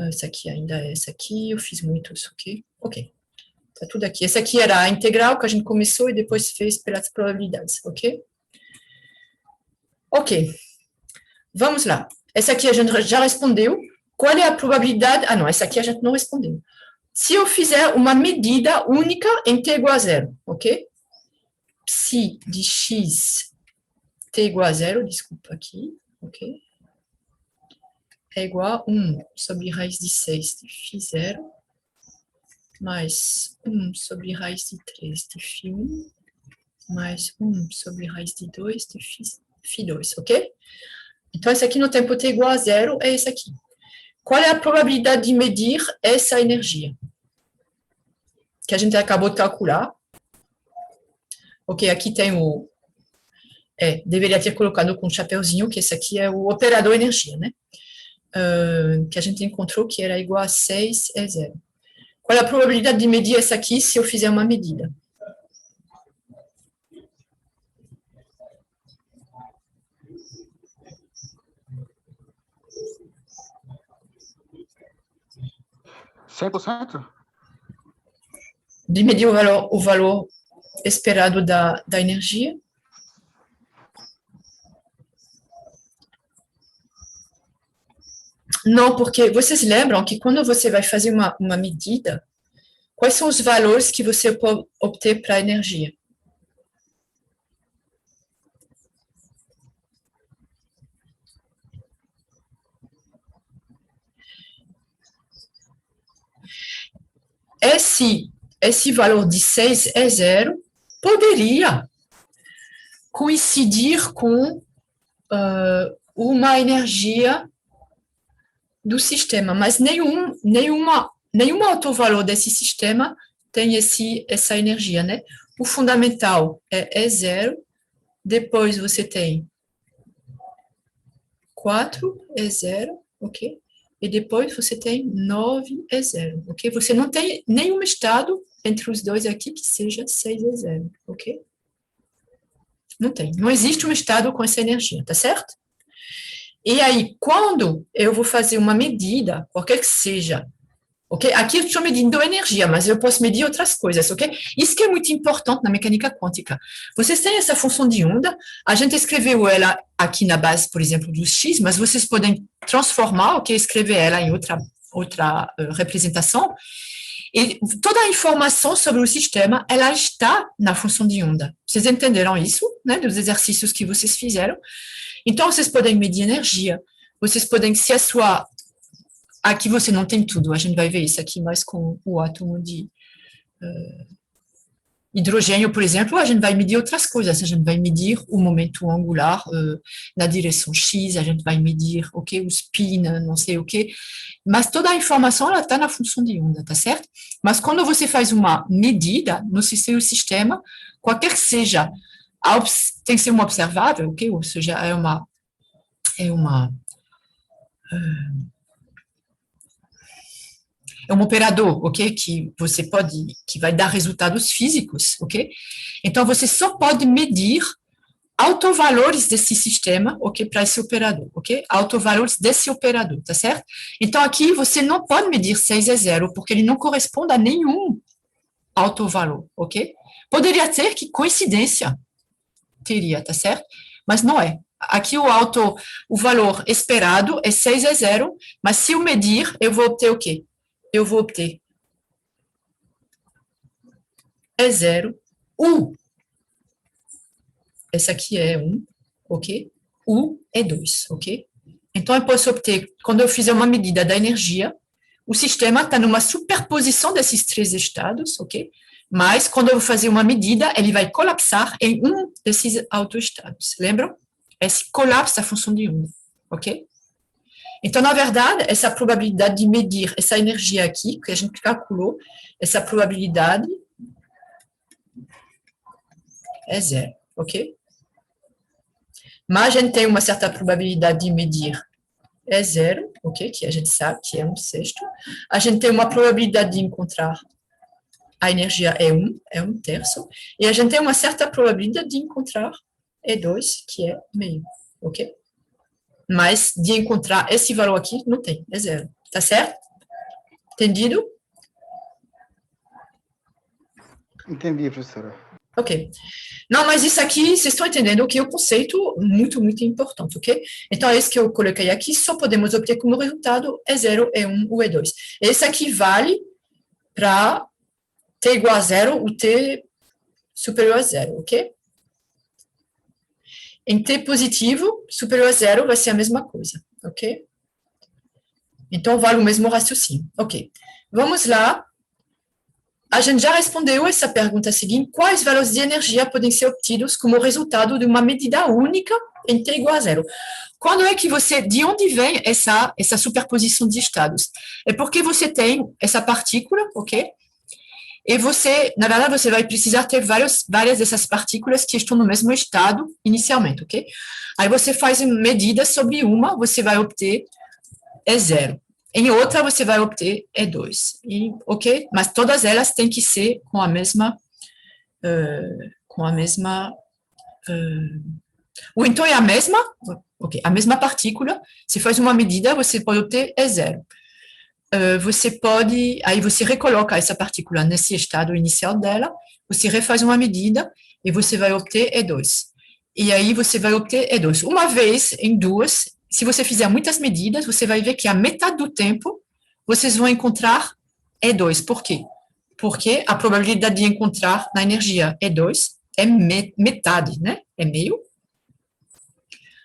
Essa aqui ainda é essa aqui, eu fiz muitos, ok? Ok, tá tudo aqui. Essa aqui era a integral que a gente começou e depois fez pelas probabilidades, ok? Ok, vamos lá. Essa aqui a gente já respondeu. Qual é a probabilidade? Ah, não, essa aqui a gente não respondeu. Se eu fizer uma medida única em t igual a 0, ok? Psi de x t igual a 0, desculpa aqui, ok? É igual a 1 sobre raiz de 6 de φ0, mais 1 sobre raiz de 3 de φ1, mais 1 sobre raiz de 2 de φ2, ok? Então, esse aqui no tempo t igual a 0 é esse aqui. Qual é a probabilidade de medir essa energia? Que a gente acabou de calcular. Ok, aqui tem deveria ter colocado com um chapeuzinho, que esse aqui é o operador energia, né? Que a gente encontrou que era igual a 6 e 0. Qual é a probabilidade de medir essa aqui se eu fizer uma medida? De medir o valor esperado da energia? Não, porque vocês lembram que quando você vai fazer uma medida, quais são os valores que você pode obter para a energia? Esse valor de 6 é zero, poderia coincidir com uma energia do sistema, mas nenhum autovalor desse sistema tem essa energia, né? O fundamental é zero, depois você tem 4 é zero, ok? E depois você tem 9 é zero, ok? Você não tem nenhum estado entre os dois aqui que seja 6 é zero, ok? Não tem. Não existe um estado com essa energia, tá certo? E aí, quando eu vou fazer uma medida, qualquer que seja, ok? Aqui eu estou medindo energia, mas eu posso medir outras coisas, ok? Isso que é muito importante na mecânica quântica. Vocês têm essa função de onda, a gente escreveu ela aqui na base, por exemplo, do X, mas vocês podem transformar, ok? Escrever ela em outra representação. E toda a informação sobre o sistema, ela está na função de onda. Vocês entenderam isso, né? Dos exercícios que vocês fizeram. Então, vocês podem medir energia, vocês podem, se a sua... Aqui você não tem tudo, a gente vai ver isso aqui mais com o átomo de hidrogênio, por exemplo, a gente vai medir outras coisas, a gente vai medir o momento angular na direção X, a gente vai medir, ok, o spin, não sei o que, mas toda a informação, ela está na função de onda, tá certo? Mas quando você faz uma medida no seu sistema, qualquer que seja, tem que ser uma observável, ok, ou seja, é um operador, ok, que vai dar resultados físicos, ok? Então, você só pode medir autovalores desse sistema, ok, para esse operador, ok? Autovalores desse operador, tá certo? Então, aqui, você não pode medir 6 a 0, porque ele não corresponde a nenhum autovalor, ok? Poderia ter que coincidência teria, tá certo? Mas não é. Aqui o valor esperado é 6 a 0, mas se eu medir, eu vou obter o quê? Eu vou obter é 0, U. Essa aqui é 1, ok? U é 2, ok? Então, eu posso obter, quando eu fizer uma medida da energia, o sistema está numa superposição desses três estados, ok? Mas, quando eu vou fazer uma medida, ele vai colapsar em um desses autoestados. Lembram? Esse colapso da função de onda, ok? Então, na verdade, essa probabilidade de medir essa energia aqui, que a gente calculou, essa probabilidade é 0, ok? Mas a gente tem uma certa probabilidade de medir é 0, ok? Que a gente sabe que é 1/6. A gente tem uma probabilidade de encontrar a energia é 1/3. E a gente tem uma certa probabilidade de encontrar E2, que é meio, ok? Mas de encontrar esse valor aqui, não tem, é 0. Tá certo? Entendido? Entendi, professora. Ok. Não, mas isso aqui, vocês estão entendendo que é um conceito muito, muito importante, ok? Então, esse que eu coloquei aqui, só podemos obter como resultado E0, E1 ou E2. Esse aqui vale para T igual a 0, o T superior a 0, ok? Em T positivo, superior a 0, vai ser a mesma coisa, ok? Então, vale o mesmo raciocínio. Ok. Vamos lá. A gente já respondeu essa pergunta seguinte: quais valores de energia podem ser obtidos como resultado de uma medida única em T igual a 0? Quando é que de onde vem essa superposição de estados? É porque você tem essa partícula, ok? E na verdade, você vai precisar ter várias dessas partículas que estão no mesmo estado inicialmente, ok? Aí você faz medidas sobre uma, você vai obter E0. Em outra, você vai obter E2, ok? Mas todas elas têm que ser com a mesma... ou então é a mesma... Ok, a mesma partícula. Se faz uma medida, você pode obter E0. Aí você recoloca essa partícula nesse estado inicial dela, você refaz uma medida e você vai obter E2. E aí você vai obter E2. Uma vez em duas, se você fizer muitas medidas, você vai ver que a metade do tempo vocês vão encontrar E2. Por quê? porque a probabilidade de encontrar na energia E2 é metade, né? É meio.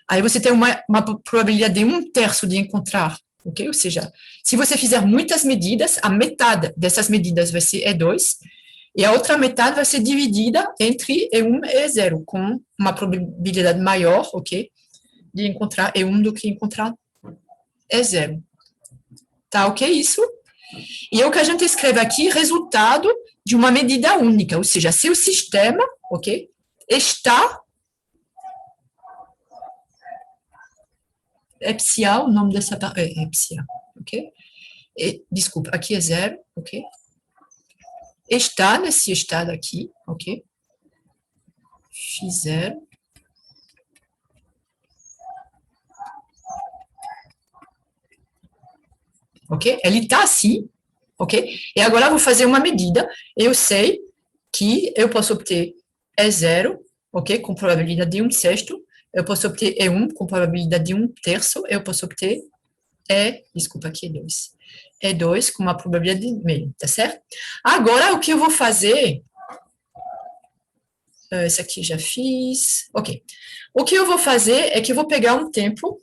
Aí você tem uma probabilidade de 1/3 de encontrar, ok? Ou seja, se você fizer muitas medidas, a metade dessas medidas vai ser E2, e a outra metade vai ser dividida entre E1 e E0, com uma probabilidade maior, ok? De encontrar E1 do que encontrar E0. Tá ok isso? E o que a gente escreve aqui, resultado de uma medida única, ou seja, se o sistema, ok, está... É psia, o nome dessa parte, é psia, ok? Desculpa, aqui é 0, ok? Está nesse estado aqui, ok? X0. Ok? Ele está assim, ok? E agora eu vou fazer uma medida. Eu sei que eu posso obter E0, ok? Com probabilidade de 1/6. Eu posso obter E1 com probabilidade de 1/3. Eu posso obter desculpa, aqui é 2. E2 com uma probabilidade de meio, tá certo? Agora, o que eu vou fazer... Esse aqui já fiz. Ok. O que eu vou fazer é que eu vou pegar um tempo...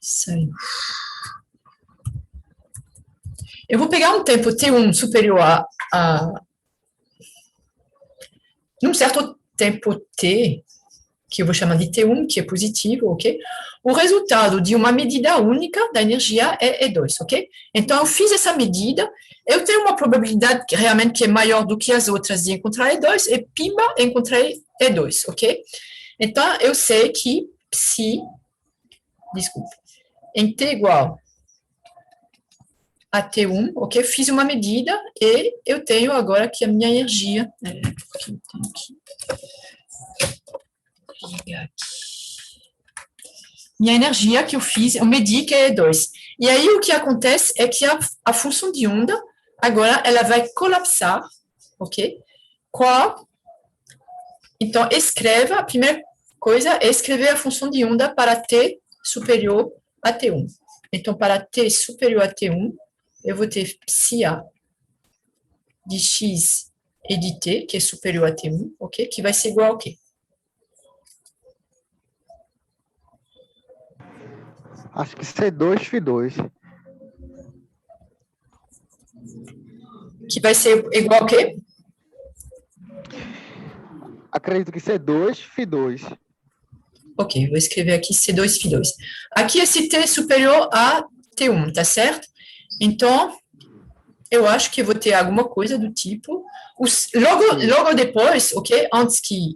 Saiu. Eu vou pegar um tempo T1 superior num certo tempo T, que eu vou chamar de T1, que é positivo, ok? O resultado de uma medida única da energia é E2, ok? Então, eu fiz essa medida, eu tenho uma probabilidade que realmente que é maior do que as outras de encontrar E2, e pimba, encontrei E2, ok? Então, eu sei que psi, desculpe, em T igual a T1, ok? Fiz uma medida e eu tenho agora aqui a minha energia. Minha energia que eu fiz, eu medi que é E2. E aí o que acontece é que a função de onda, agora, ela vai colapsar, ok? Então, escreva, a primeira coisa é escrever a função de onda para T superior a T1. Então, para T superior a T1, eu vou ter psia de x e de t, que é superior a T1, ok? Que vai ser igual ao quê? Acho que C2, Φ2. Que vai ser igual ao quê? Acredito que C2, Φ2. Ok, vou escrever aqui C2, Φ2. Aqui esse T é superior a T1, tá certo? Então, eu acho que eu vou ter alguma coisa do tipo... Logo depois, ok? Antes que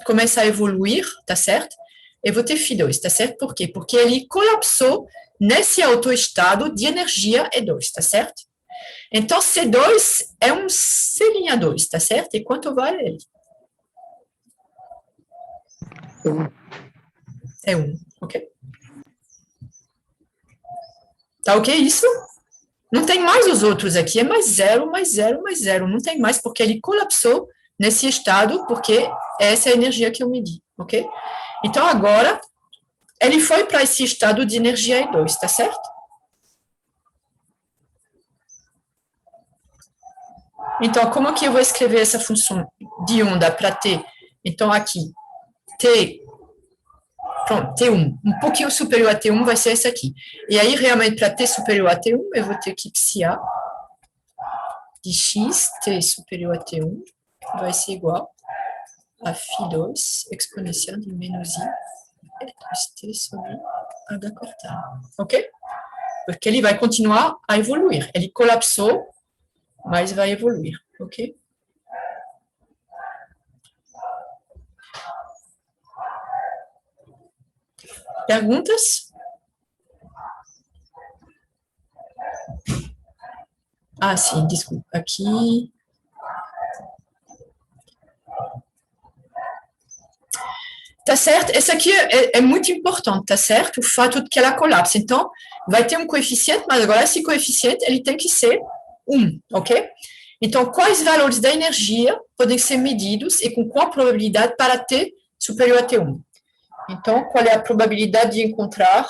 comece a evoluir, tá certo? Eu vou ter Φ2, tá certo? Por quê? Porque ele colapsou nesse autoestado de energia E2, tá certo? Então, C2 é um C'2, tá certo? E quanto vale ele? É 1, ok? Tá ok isso? Não tem mais os outros aqui, é mais 0, mais 0, mais 0. Não tem mais, porque ele colapsou nesse estado, porque essa é a energia que eu medi, ok? Então, agora, ele foi para esse estado de energia E2, tá certo? Então, como que eu vou escrever essa função de onda para T? Então, aqui, T, pronto, T1, um pouquinho superior a T1 vai ser esse aqui. E aí, realmente, para T superior a T1, eu vou ter que psia de x, T superior a T1, vai ser igual a Φ2 exponencial de menos I, T sobre H cortado. Ok? Porque ele vai continuar a evoluir. Ele colapsou, mas vai evoluir. Ok? Perguntas? Ah, sim, desculpa. Aqui. Tá certo? Esse aqui é muito importante, tá certo? O fato de que ela colapse. Então, vai ter um coeficiente, mas agora esse coeficiente ele tem que ser 1, ok? Então, quais valores da energia podem ser medidos e com qual probabilidade para T superior a T1? Então, qual é a probabilidade de encontrar?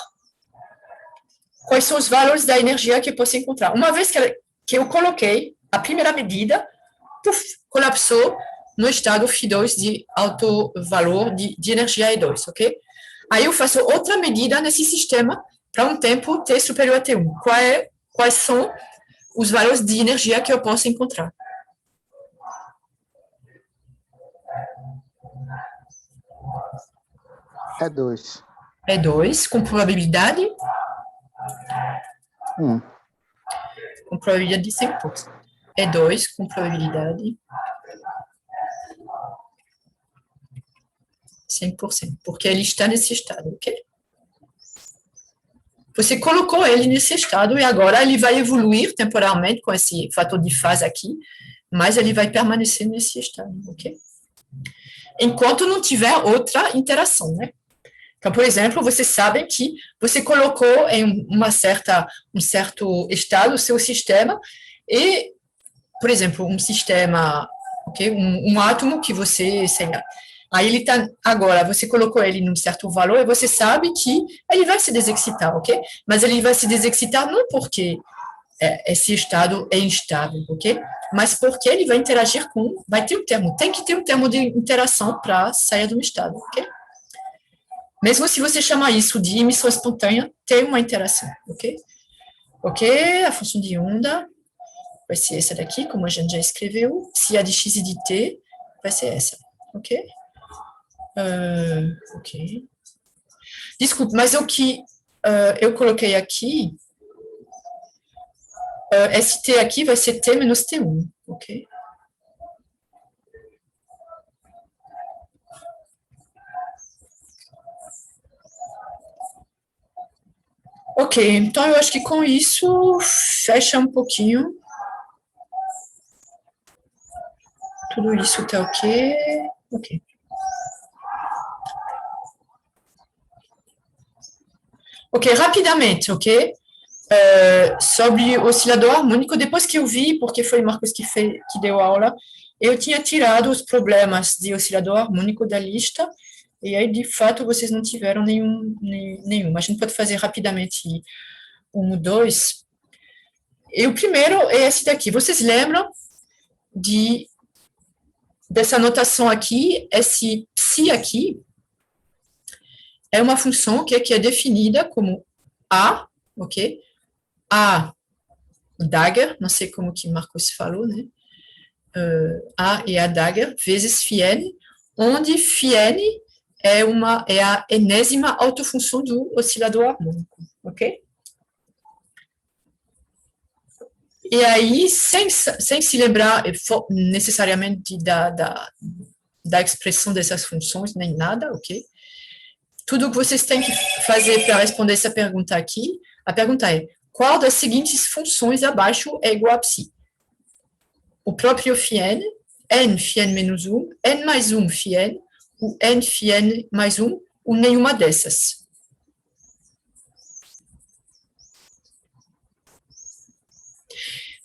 Quais são os valores da energia que eu posso encontrar? Uma vez que eu coloquei a primeira medida, puf, colapsou no estado Φ2 de alto valor de energia E2, ok? Aí eu faço outra medida nesse sistema para um tempo T superior a T1. Quais são os valores de energia que eu posso encontrar? E2. E2, com probabilidade? 1. Com probabilidade de 100%. E2, com probabilidade 100%, porque ele está nesse estado, ok? Você colocou ele nesse estado e agora ele vai evoluir temporalmente com esse fator de fase aqui, mas ele vai permanecer nesse estado, ok? Enquanto não tiver outra interação, né? Então, por exemplo, vocês sabem que você colocou em um certo estado o seu sistema e, por exemplo, um sistema, okay? Um átomo que você, sei lá, aí ele está, agora, você colocou ele num certo valor e você sabe que ele vai se desexcitar, ok? Mas ele vai se desexcitar não porque esse estado é instável, ok? Mas porque ele vai interagir com, vai ter um termo, tem que ter um termo de interação para sair de um estado, ok? Mesmo se você chamar isso de emissão espontânea, tem uma interação, ok? Ok, a função de onda vai ser essa daqui, como a gente já escreveu. Se a de x e de t, vai ser essa, ok? Ok. Desculpe, mas o que eu coloquei aqui, esse t aqui vai ser t menos t1, ok? Ok, então eu acho que com isso fecha um pouquinho. Tudo isso está ok. Ok. Ok, rapidamente, ok? Sobre o oscilador harmônico, depois que eu vi, porque foi o Marcos que deu aula, eu tinha tirado os problemas de oscilador harmônico da lista, e aí, de fato, vocês não tiveram nenhum. A gente pode fazer rapidamente um, dois. E o primeiro é esse daqui. Vocês lembram dessa notação aqui? Esse psi aqui é uma função que é definida como A, ok? A dagger, não sei como que Marcos falou, né? A e a dagger, vezes φn, onde φn é a enésima autofunção do oscilador harmônico, ok? E aí, sem se lembrar necessariamente da expressão dessas funções, nem nada, ok? Tudo que vocês têm que fazer para responder essa pergunta aqui, a pergunta é, qual das seguintes funções abaixo é igual a psi? O próprio φn, n φn menos 1, n mais 1 φn, o n φn mais 1, ou nenhuma dessas.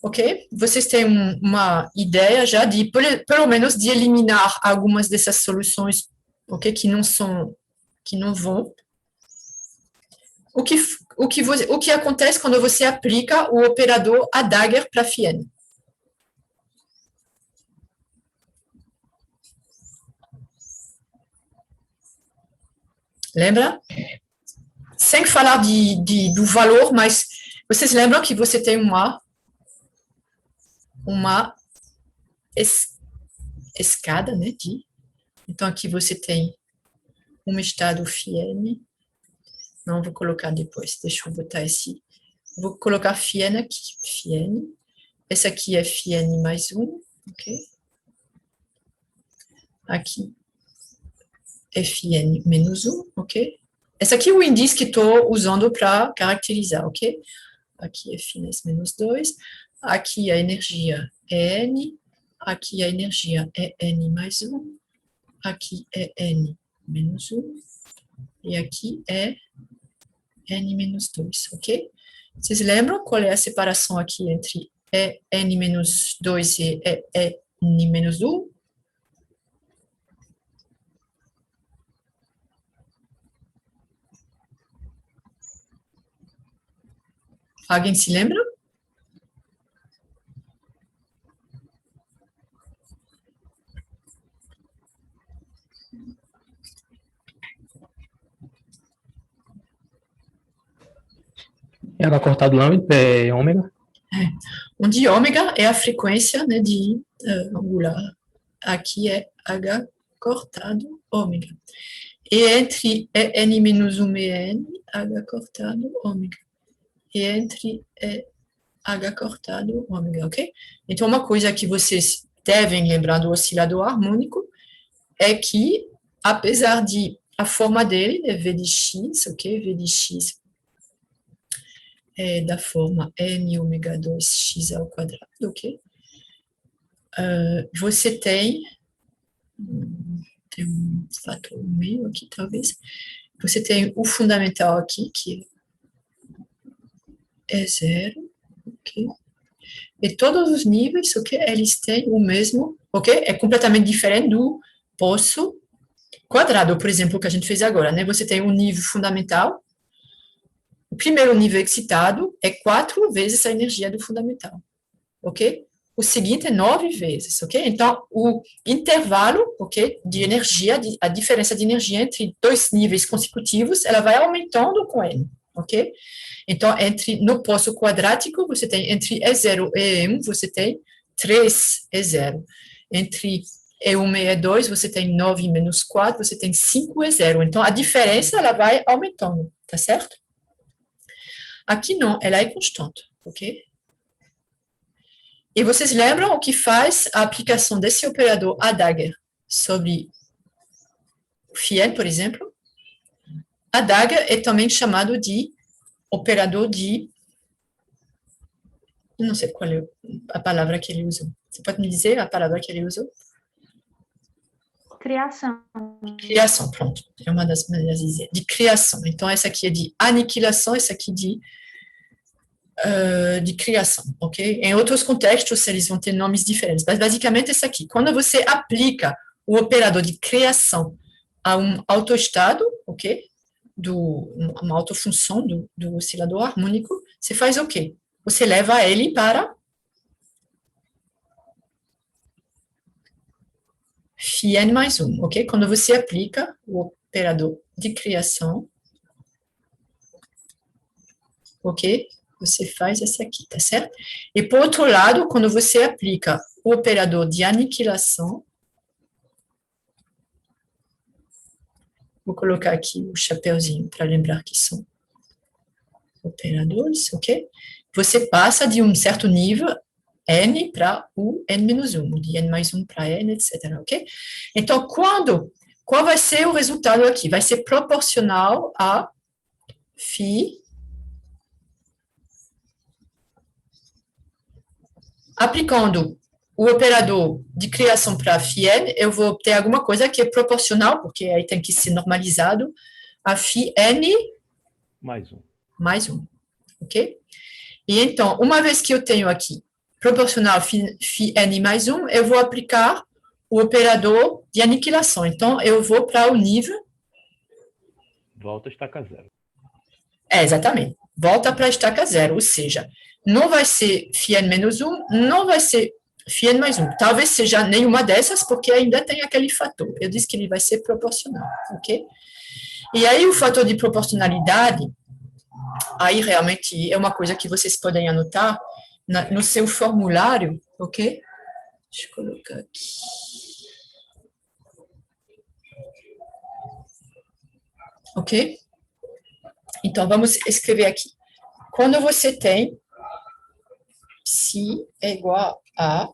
Ok? Vocês têm uma ideia já de, pelo menos, de eliminar algumas dessas soluções, ok? Que não vão. O que acontece quando você aplica o operador a dagger para φn? Lembra? Sem falar do valor, mas vocês lembram que você tem uma escada, né? Então, aqui você tem um estado φn. Não, vou colocar depois. Deixa eu botar esse. Vou colocar φn aqui. φn. Essa aqui é φn mais 1. Ok? Aqui é φn menos 1. Ok? Essa aqui é o índice que estou usando para caracterizar. Ok? Aqui é φn menos 2. Aqui a energia é n. Aqui a energia é n mais 1. Aqui é n menos 1. E aqui é n menos 2, ok? Vocês lembram qual é a separação aqui entre n menos 2 e n menos 1? Alguém se lembra? E H cortado lá é ômega. Onde ômega é a frequência, né, de angular. Aqui é H cortado ômega. E entre N menos 1 e N, H cortado ômega. E entre H cortado ômega, ok? Então, uma coisa que vocês devem lembrar do oscilador harmônico é que, apesar de a forma dele é V de x, ok? V de x é da forma n ômega 2x ao quadrado, ok? Você tem um fator meio aqui, talvez. Você tem o fundamental aqui, que é zero, ok? E todos os níveis, ok? Eles têm o mesmo, ok? É completamente diferente do poço quadrado, por exemplo, que a gente fez agora, né? Você tem um nível fundamental. O primeiro nível excitado é 4 vezes a energia do fundamental, ok? O seguinte é 9 vezes, ok? Então, o intervalo, ok, de energia, a diferença de energia entre dois níveis consecutivos, ela vai aumentando com N, ok? Então, no poço quadrático, você tem entre E0 e E1, você tem 3 E0. Entre E1 e E2, você tem 9 menos 4, você tem 5 E0. Então, a diferença, ela vai aumentando, tá certo? Aqui não, ela é constante, ok? E vocês lembram o que faz a aplicação desse operador Adager sobre o Fiel, por exemplo? Adager é também chamado de operador de... Não sei qual é a palavra que ele usou. Você pode me dizer a palavra que ele usou? Criação. Criação, pronto. É uma das maneiras de dizer. De criação. Então, essa aqui é de aniquilação, essa aqui de criação, ok? Em outros contextos, eles vão ter nomes diferentes, mas basicamente esse aqui. Quando você aplica o operador de criação a um autoestado, ok? Uma autofunção do oscilador harmônico, você faz o quê? Você leva ele para φn mais 1, ok? Quando você aplica o operador de criação, ok? Você faz essa aqui, tá certo? E, por outro lado, quando você aplica o operador de aniquilação, vou colocar aqui o chapeuzinho para lembrar que são operadores, ok? Você passa de um certo nível, n, para o n-1, de n mais 1 para n, etc., ok? Então, qual vai ser o resultado aqui? Vai ser proporcional a φ. Aplicando o operador de criação para φn, eu vou obter alguma coisa que é proporcional, porque aí tem que ser normalizado, a φn mais 1, ok? E então, uma vez que eu tenho aqui proporcional φn mais 1, eu vou aplicar o operador de aniquilação. Então, eu vou para o nível... Volta a estaca zero. Exatamente. Volta para a estaca zero, ou seja, não vai ser φn menos 1, não vai ser φn mais 1. Talvez seja nenhuma dessas, porque ainda tem aquele fator. Eu disse que ele vai ser proporcional, ok? E aí, o fator de proporcionalidade, aí realmente é uma coisa que vocês podem anotar no seu formulário, ok? Deixa eu colocar aqui. Ok? Então, vamos escrever aqui. Quando você tem psi é igual a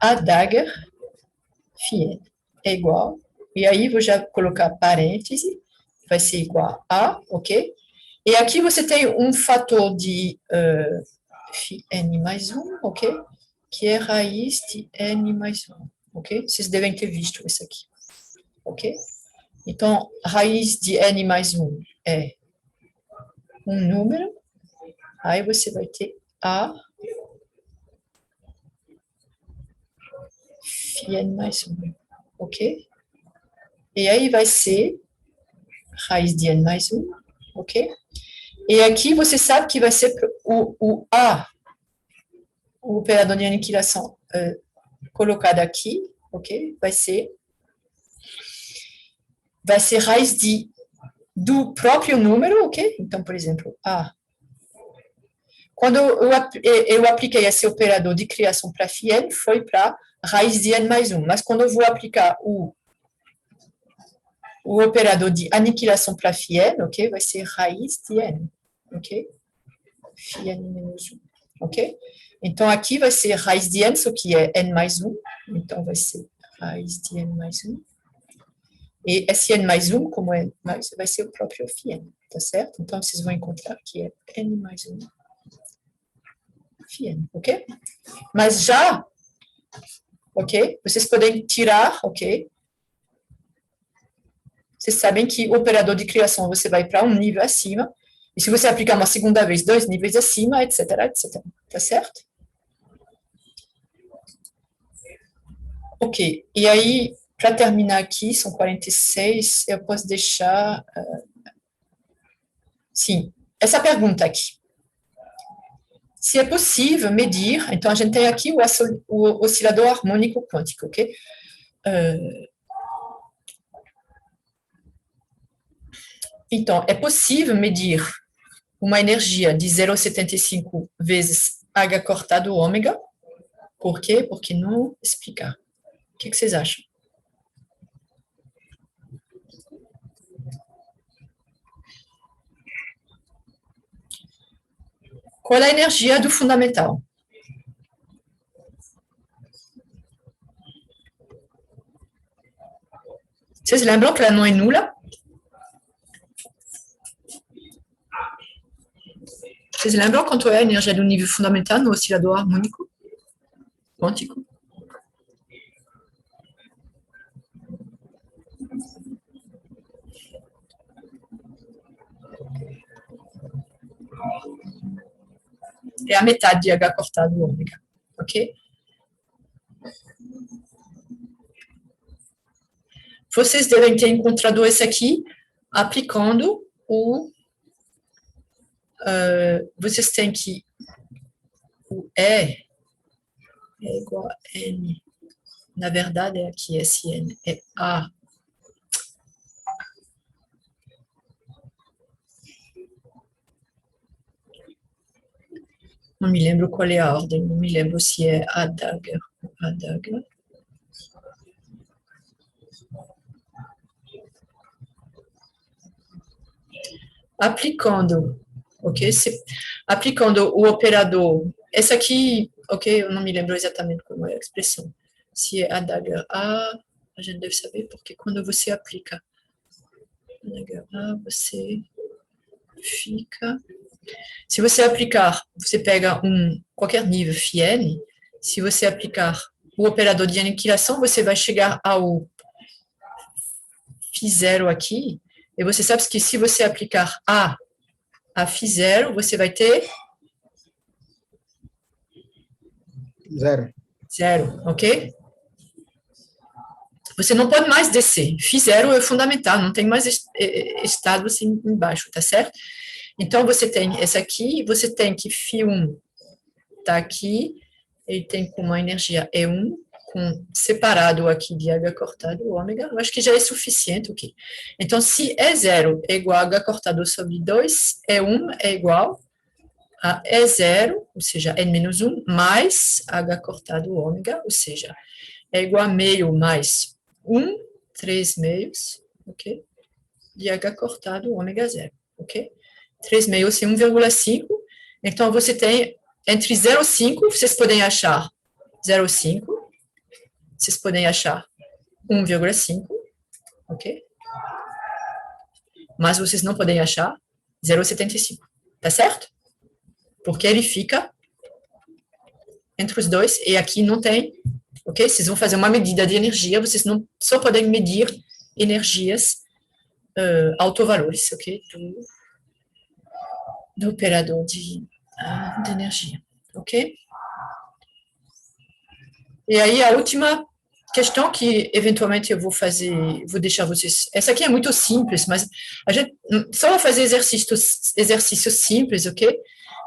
Adager φn é igual, e aí vou já colocar parêntese, vai ser igual a, ok? E aqui você tem um fator de φn mais 1, ok? Que é raiz de n mais 1, ok? Vocês devem ter visto isso aqui, ok? Então, raiz de n mais 1 é um número, aí você vai ter a φn mais 1, ok? E aí vai ser raiz de n mais 1, ok? E aqui você sabe que vai ser o A, o operador de aniquilação colocado aqui, ok? Vai ser raiz do próprio número, ok? Então, por exemplo, A. Quando eu apliquei esse operador de criação para φn, foi para raiz de n mais 1. Mas quando eu vou aplicar o operador de aniquilação para φn, ok? Vai ser raiz de n, ok? φn menos 1, ok? Então, aqui vai ser raiz de n, só que é n mais 1. Então, vai ser raiz de n mais 1. E esse n mais 1, como é mais, vai ser o próprio φn, tá certo? Então, vocês vão encontrar que é n mais 1 φn, ok? Mas já, ok? Vocês podem tirar, ok? Vocês sabem que o operador de criação você vai para um nível acima, e se você aplicar uma segunda vez, 2 níveis acima, etc, etc. Tá certo? Ok. E aí, para terminar aqui, são 46, eu posso deixar... sim, essa pergunta aqui. Se é possível medir, então a gente tem aqui o oscilador harmônico quântico, ok? Então, é possível medir uma energia de 0,75 vezes H cortado ômega. Por quê? Porque não explicar. O que vocês acham? Qual é a energia do fundamental? Vocês lembram que ela não é nula? Vocês lembram quanto é a energia do nível fundamental no oscilador harmônico quântico? É a metade de H cortado ômega, ok? Vocês devem ter encontrado esse aqui aplicando vocês têm que o E é igual a N. Na verdade, é aqui, SN é A. Não me lembro qual é a ordem, não me lembro se é a dagger ou a dagger. Aplicando, ok? Aplicando o operador, esse aqui, ok? Eu não me lembro exatamente como é a expressão. Se é a dagger A, a gente deve saber, porque quando você aplica a dagger A, você fica... Se você aplicar, você pega qualquer nível φn, se você aplicar o operador de aniquilação, você vai chegar ao φ0 aqui, e você sabe que se você aplicar A a φ0, você vai ter... Zero, ok? Você não pode mais descer. φ0 é fundamental, não tem mais estado assim embaixo, tá certo? Então, você tem essa aqui, você tem que φ1 está aqui, ele tem com uma energia E1, separado aqui de H cortado ômega, eu acho que já é suficiente, ok? Então, se E0 é igual a H cortado sobre 2, E1 é igual a E0, ou seja, N-1, mais H cortado ômega, ou seja, é igual a meio mais 1, 3 meios, ok? De H cortado ômega 0, ok? 3 meios é 1,5, então você tem entre 0 e 5, vocês podem achar 0,5, vocês podem achar 1,5, ok? Mas vocês não podem achar 0,75, tá certo? Porque ele fica entre os dois, e aqui não tem, ok? Vocês vão fazer uma medida de energia, vocês não só podem medir energias autovalores, ok? Do operador de energia, ok? E aí a última questão que, eventualmente, eu vou deixar vocês... Essa aqui é muito simples, mas a gente só vai fazer exercícios simples, ok?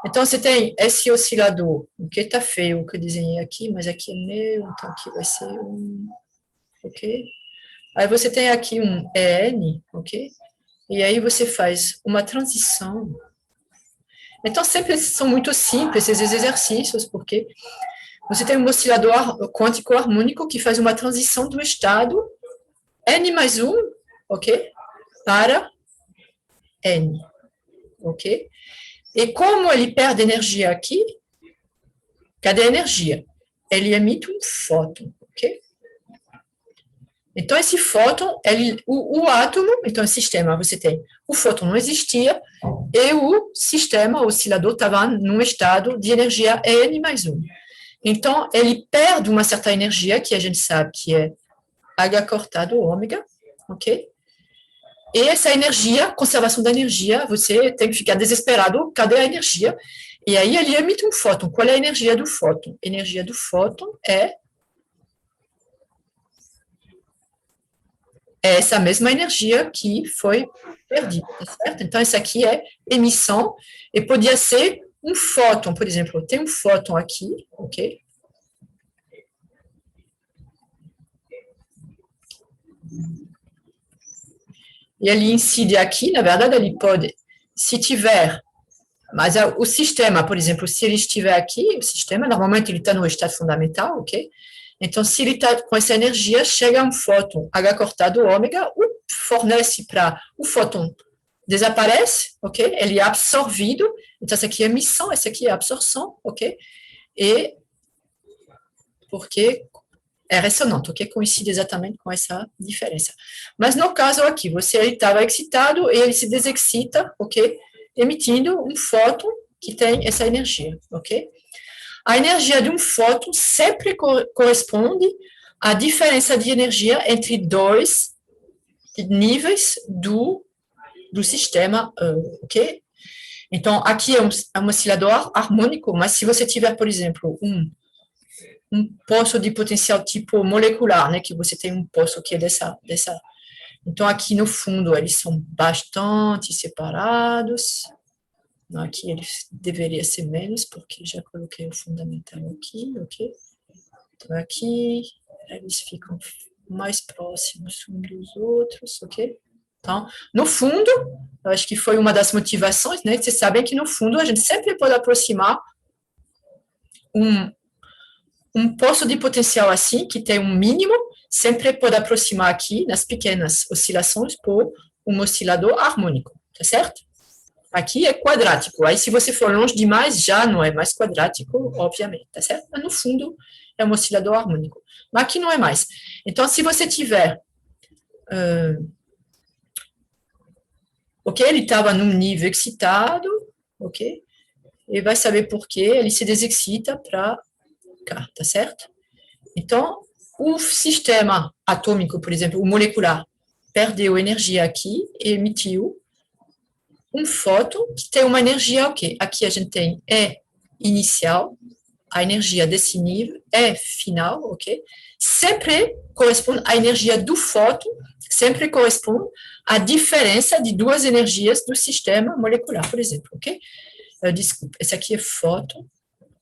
Então, você tem esse oscilador, ok? Tá feio o que eu desenhei aqui, mas aqui é meu, então aqui vai ser um... Ok? Aí você tem aqui um EN, ok? E aí você faz uma transição. Então, sempre são muito simples esses exercícios, porque você tem um oscilador quântico harmônico que faz uma transição do estado N mais 1, ok? Para N, ok? E como ele perde energia aqui, cadê a energia? Ele emite um fóton, ok? Então, esse fóton, o átomo, então, o sistema, você tem, o fóton não existia, e o sistema, o oscilador, estava num estado de energia N mais 1. Então, ele perde uma certa energia, que a gente sabe que é H cortado ômega, ok? E essa energia, conservação da energia, você tem que ficar desesperado, cadê a energia? E aí ele emite um fóton. Qual é a energia do fóton? A energia do fóton é essa mesma energia que foi perdida, tá certo? Então, essa aqui é emissão, e podia ser um fóton, por exemplo, tem um fóton aqui, ok? E ele incide aqui, na verdade, ele pode, se tiver, mas o sistema, por exemplo, se ele estiver aqui, o sistema, normalmente ele está no estado fundamental, ok? Então, se ele está com essa energia, chega um fóton H cortado ômega, fornece para o fóton, desaparece, ok? Ele é absorvido, então essa aqui é emissão, essa aqui é absorção, ok? E porque é ressonante, ok? Coincide exatamente com essa diferença. Mas no caso aqui, você estava excitado e ele se desexcita, ok? Emitindo um fóton que tem essa energia, ok? A energia de um fóton sempre corresponde à diferença de energia entre dois níveis do sistema, ok? Então, aqui é um oscilador harmônico, mas se você tiver, por exemplo, um poço de potencial tipo molecular, né, que você tem um poço que é dessa. Então, aqui no fundo, eles são bastante separados. Aqui eles deveria ser menos, porque já coloquei o fundamental aqui, ok? Então, aqui eles ficam mais próximos uns dos outros, ok? Então, no fundo, eu acho que foi uma das motivações, né? Vocês sabem que no fundo a gente sempre pode aproximar um poço de potencial assim, que tem um mínimo, sempre pode aproximar aqui, nas pequenas oscilações, por um oscilador harmônico, tá certo? Aqui é quadrático, aí se você for longe demais, já não é mais quadrático, obviamente, tá certo? Mas no fundo é um oscilador harmônico. Mas aqui não é mais. Então, se você tiver... ok, ele estava num nível excitado, ok? E vai saber por que ele se desexcita para cá, tá certo? Então, o sistema atômico, por exemplo, o molecular, perdeu energia aqui e emitiu um fóton que tem uma energia, ok? Aqui a gente tem E inicial, a energia desse nível, E final, ok? Sempre corresponde à energia do fóton, sempre corresponde à diferença de duas energias do sistema molecular, por exemplo, ok? Desculpa, esse aqui é fóton,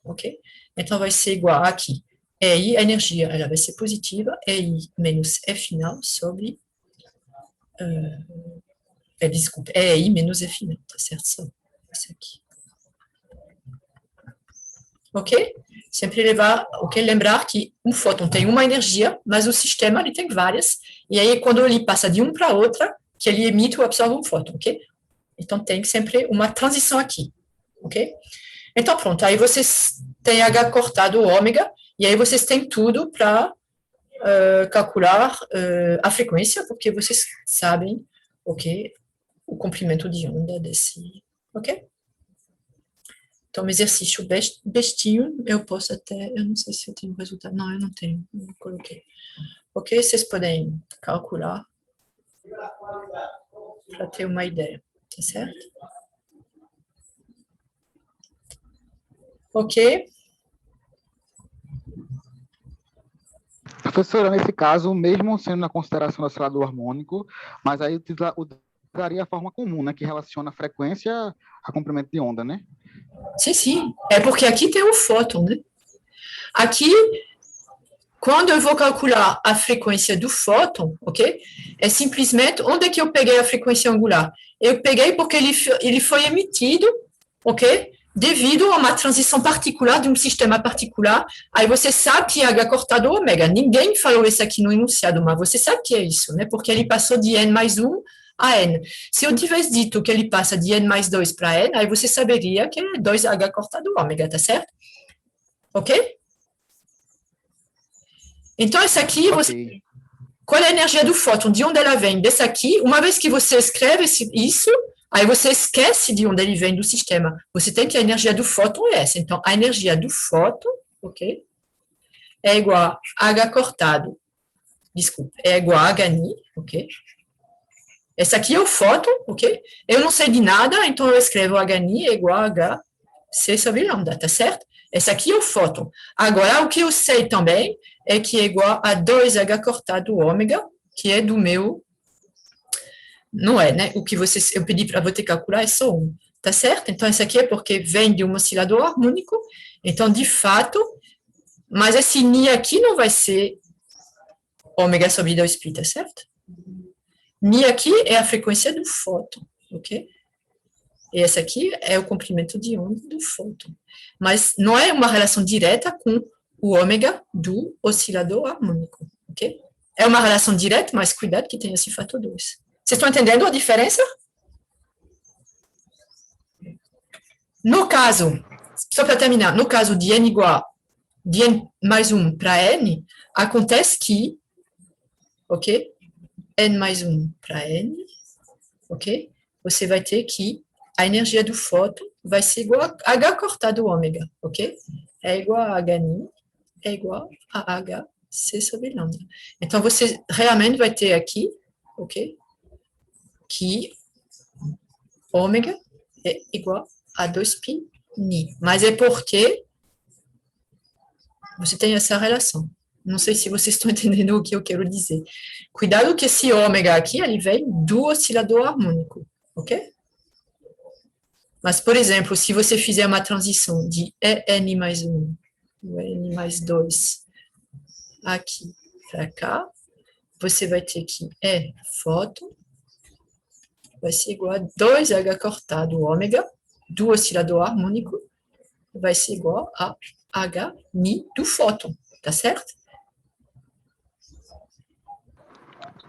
ok? Então, vai ser igual aqui. EI, a energia, ela vai ser positiva, EI menos E final sobre... desculpa, EI menos E final, tá certo? Só esse aqui. Ok? Sempre lembrar que um fóton tem uma energia, mas o sistema ele tem várias, e aí quando ele passa de um para outra, que ele emite ou absorve um fóton, ok? Então tem sempre uma transição aqui, ok? Então pronto, aí vocês têm H cortado ômega, e aí vocês têm tudo para calcular a frequência, porque vocês sabem, ok, o comprimento de onda desse, ok? Então, um exercício bestinho, eu posso até, eu não sei se eu tenho resultado, não, eu não tenho, não coloquei. Ok? Vocês podem calcular para ter uma ideia, tá certo? Ok? Professora, nesse caso, mesmo sendo na consideração do oscilador harmônico, mas aí utilizaria a forma comum, né, que relaciona a frequência a comprimento de onda, né? Sim, sim. É porque aqui tem o fóton, né? Aqui, quando eu vou calcular a frequência do fóton, ok? É simplesmente, onde é que eu peguei a frequência angular? Eu peguei porque ele foi emitido, ok? Devido a uma transição particular de um sistema particular. Aí você sabe que é H cortado ômega. Ninguém falou isso aqui no enunciado, mas você sabe que é isso, né? Porque ele passou de N mais 1 a N. Se eu tivesse dito que ele passa de N mais 2 para N, aí você saberia que é 2H cortado ômega, tá certo? Ok? Então, essa aqui, Ok. qual é a energia do fóton? De onde ela vem? Dessa aqui, uma vez que você escreve isso, aí você esquece de onde ele vem do sistema. Você tem que a energia do fóton é essa. Então, a energia do fóton, ok? É igual a H cortado. Desculpa, é igual a HNI, ok? Esse aqui é o fóton, ok? Eu não sei de nada, então eu escrevo HNI é igual a HC sobre lambda, tá certo? Esse aqui é o fóton. Agora, o que eu sei também é que é igual a 2H cortado ômega, que é do meu... Não é, né? O que eu pedi para você calcular é só 1, tá certo? Então, esse aqui é porque vem de um oscilador harmônico. Então, de fato, mas esse Ni aqui não vai ser ômega sobre 2π, tá certo? Ni aqui é a frequência do fóton, ok? E esse aqui é o comprimento de onda do fóton. Mas não é uma relação direta com o ômega do oscilador harmônico, ok? É uma relação direta, mas cuidado que tem esse fator 2. Vocês estão entendendo a diferença? No caso, só para terminar, no caso de N igual de N mais 1 para N, acontece que, ok? N mais 1 para N, ok? Você vai ter que a energia do fóton vai ser igual a H cortado ômega, ok? É igual a HNI, é igual a HC sobre lambda. Então, você realmente vai ter aqui, ok? Que ômega é igual a 2π Ni. Mas é porque você tem essa relação. Não sei se vocês estão entendendo o que eu quero dizer. Cuidado que esse ômega aqui, ele vem do oscilador harmônico, ok? Mas, por exemplo, se você fizer uma transição de N mais 1, N mais 2, aqui para cá, você vai ter que fóton vai ser igual a 2H cortado ômega do oscilador harmônico, vai ser igual a HNI do fóton, tá certo?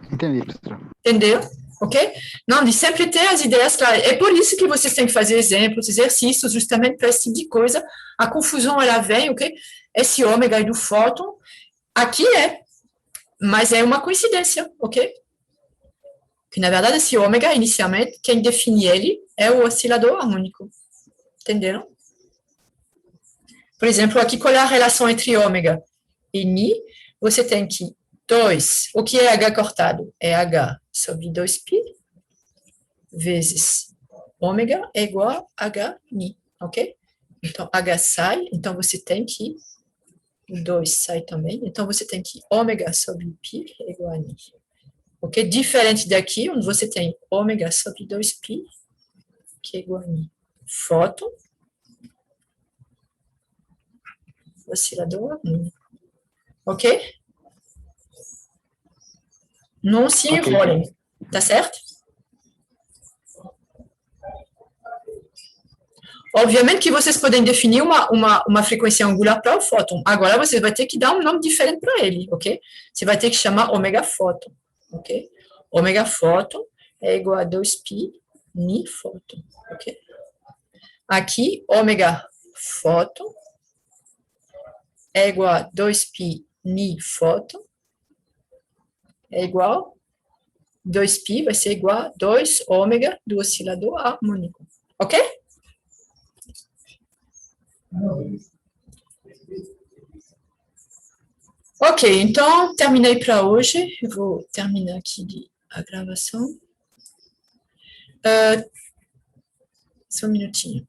Entendi, professora. Entendeu? Ok? Não, de sempre ter as ideias claras. É por isso que vocês têm que fazer exemplos, exercícios, justamente para esse tipo de coisa. A confusão, ela vem, ok? Esse ômega aí do fóton, aqui mas é uma coincidência, ok? Que, na verdade, esse ômega, inicialmente, quem define ele é o oscilador harmônico. Entenderam? Por exemplo, aqui, qual é a relação entre ômega e Ni? Você tem que 2, o que é H cortado? É H sobre 2π vezes ômega é igual a HNi, ok? Então, H sai, então você tem que, o 2 sai também, então você tem que ômega sobre π é igual a Ni. Ok? Diferente daqui, onde você tem ômega sobre 2π, que é igual a Ni. Fóton, oscilador harmônico. Ok? Não se enrolem, tá certo? Obviamente que vocês podem definir uma frequência angular para o fóton. Agora você vai ter que dar um nome diferente para ele, ok? Você vai ter que chamar ômega fóton, ok? Ômega fóton é igual a 2π Ni fóton, ok? Aqui, ômega fóton é igual a 2π Ni fóton é igual 2π vai ser igual a 2 ômega do oscilador harmônico, ok? Ok, então terminei para hoje. Eu vou terminar aqui a gravação. Só um minutinho.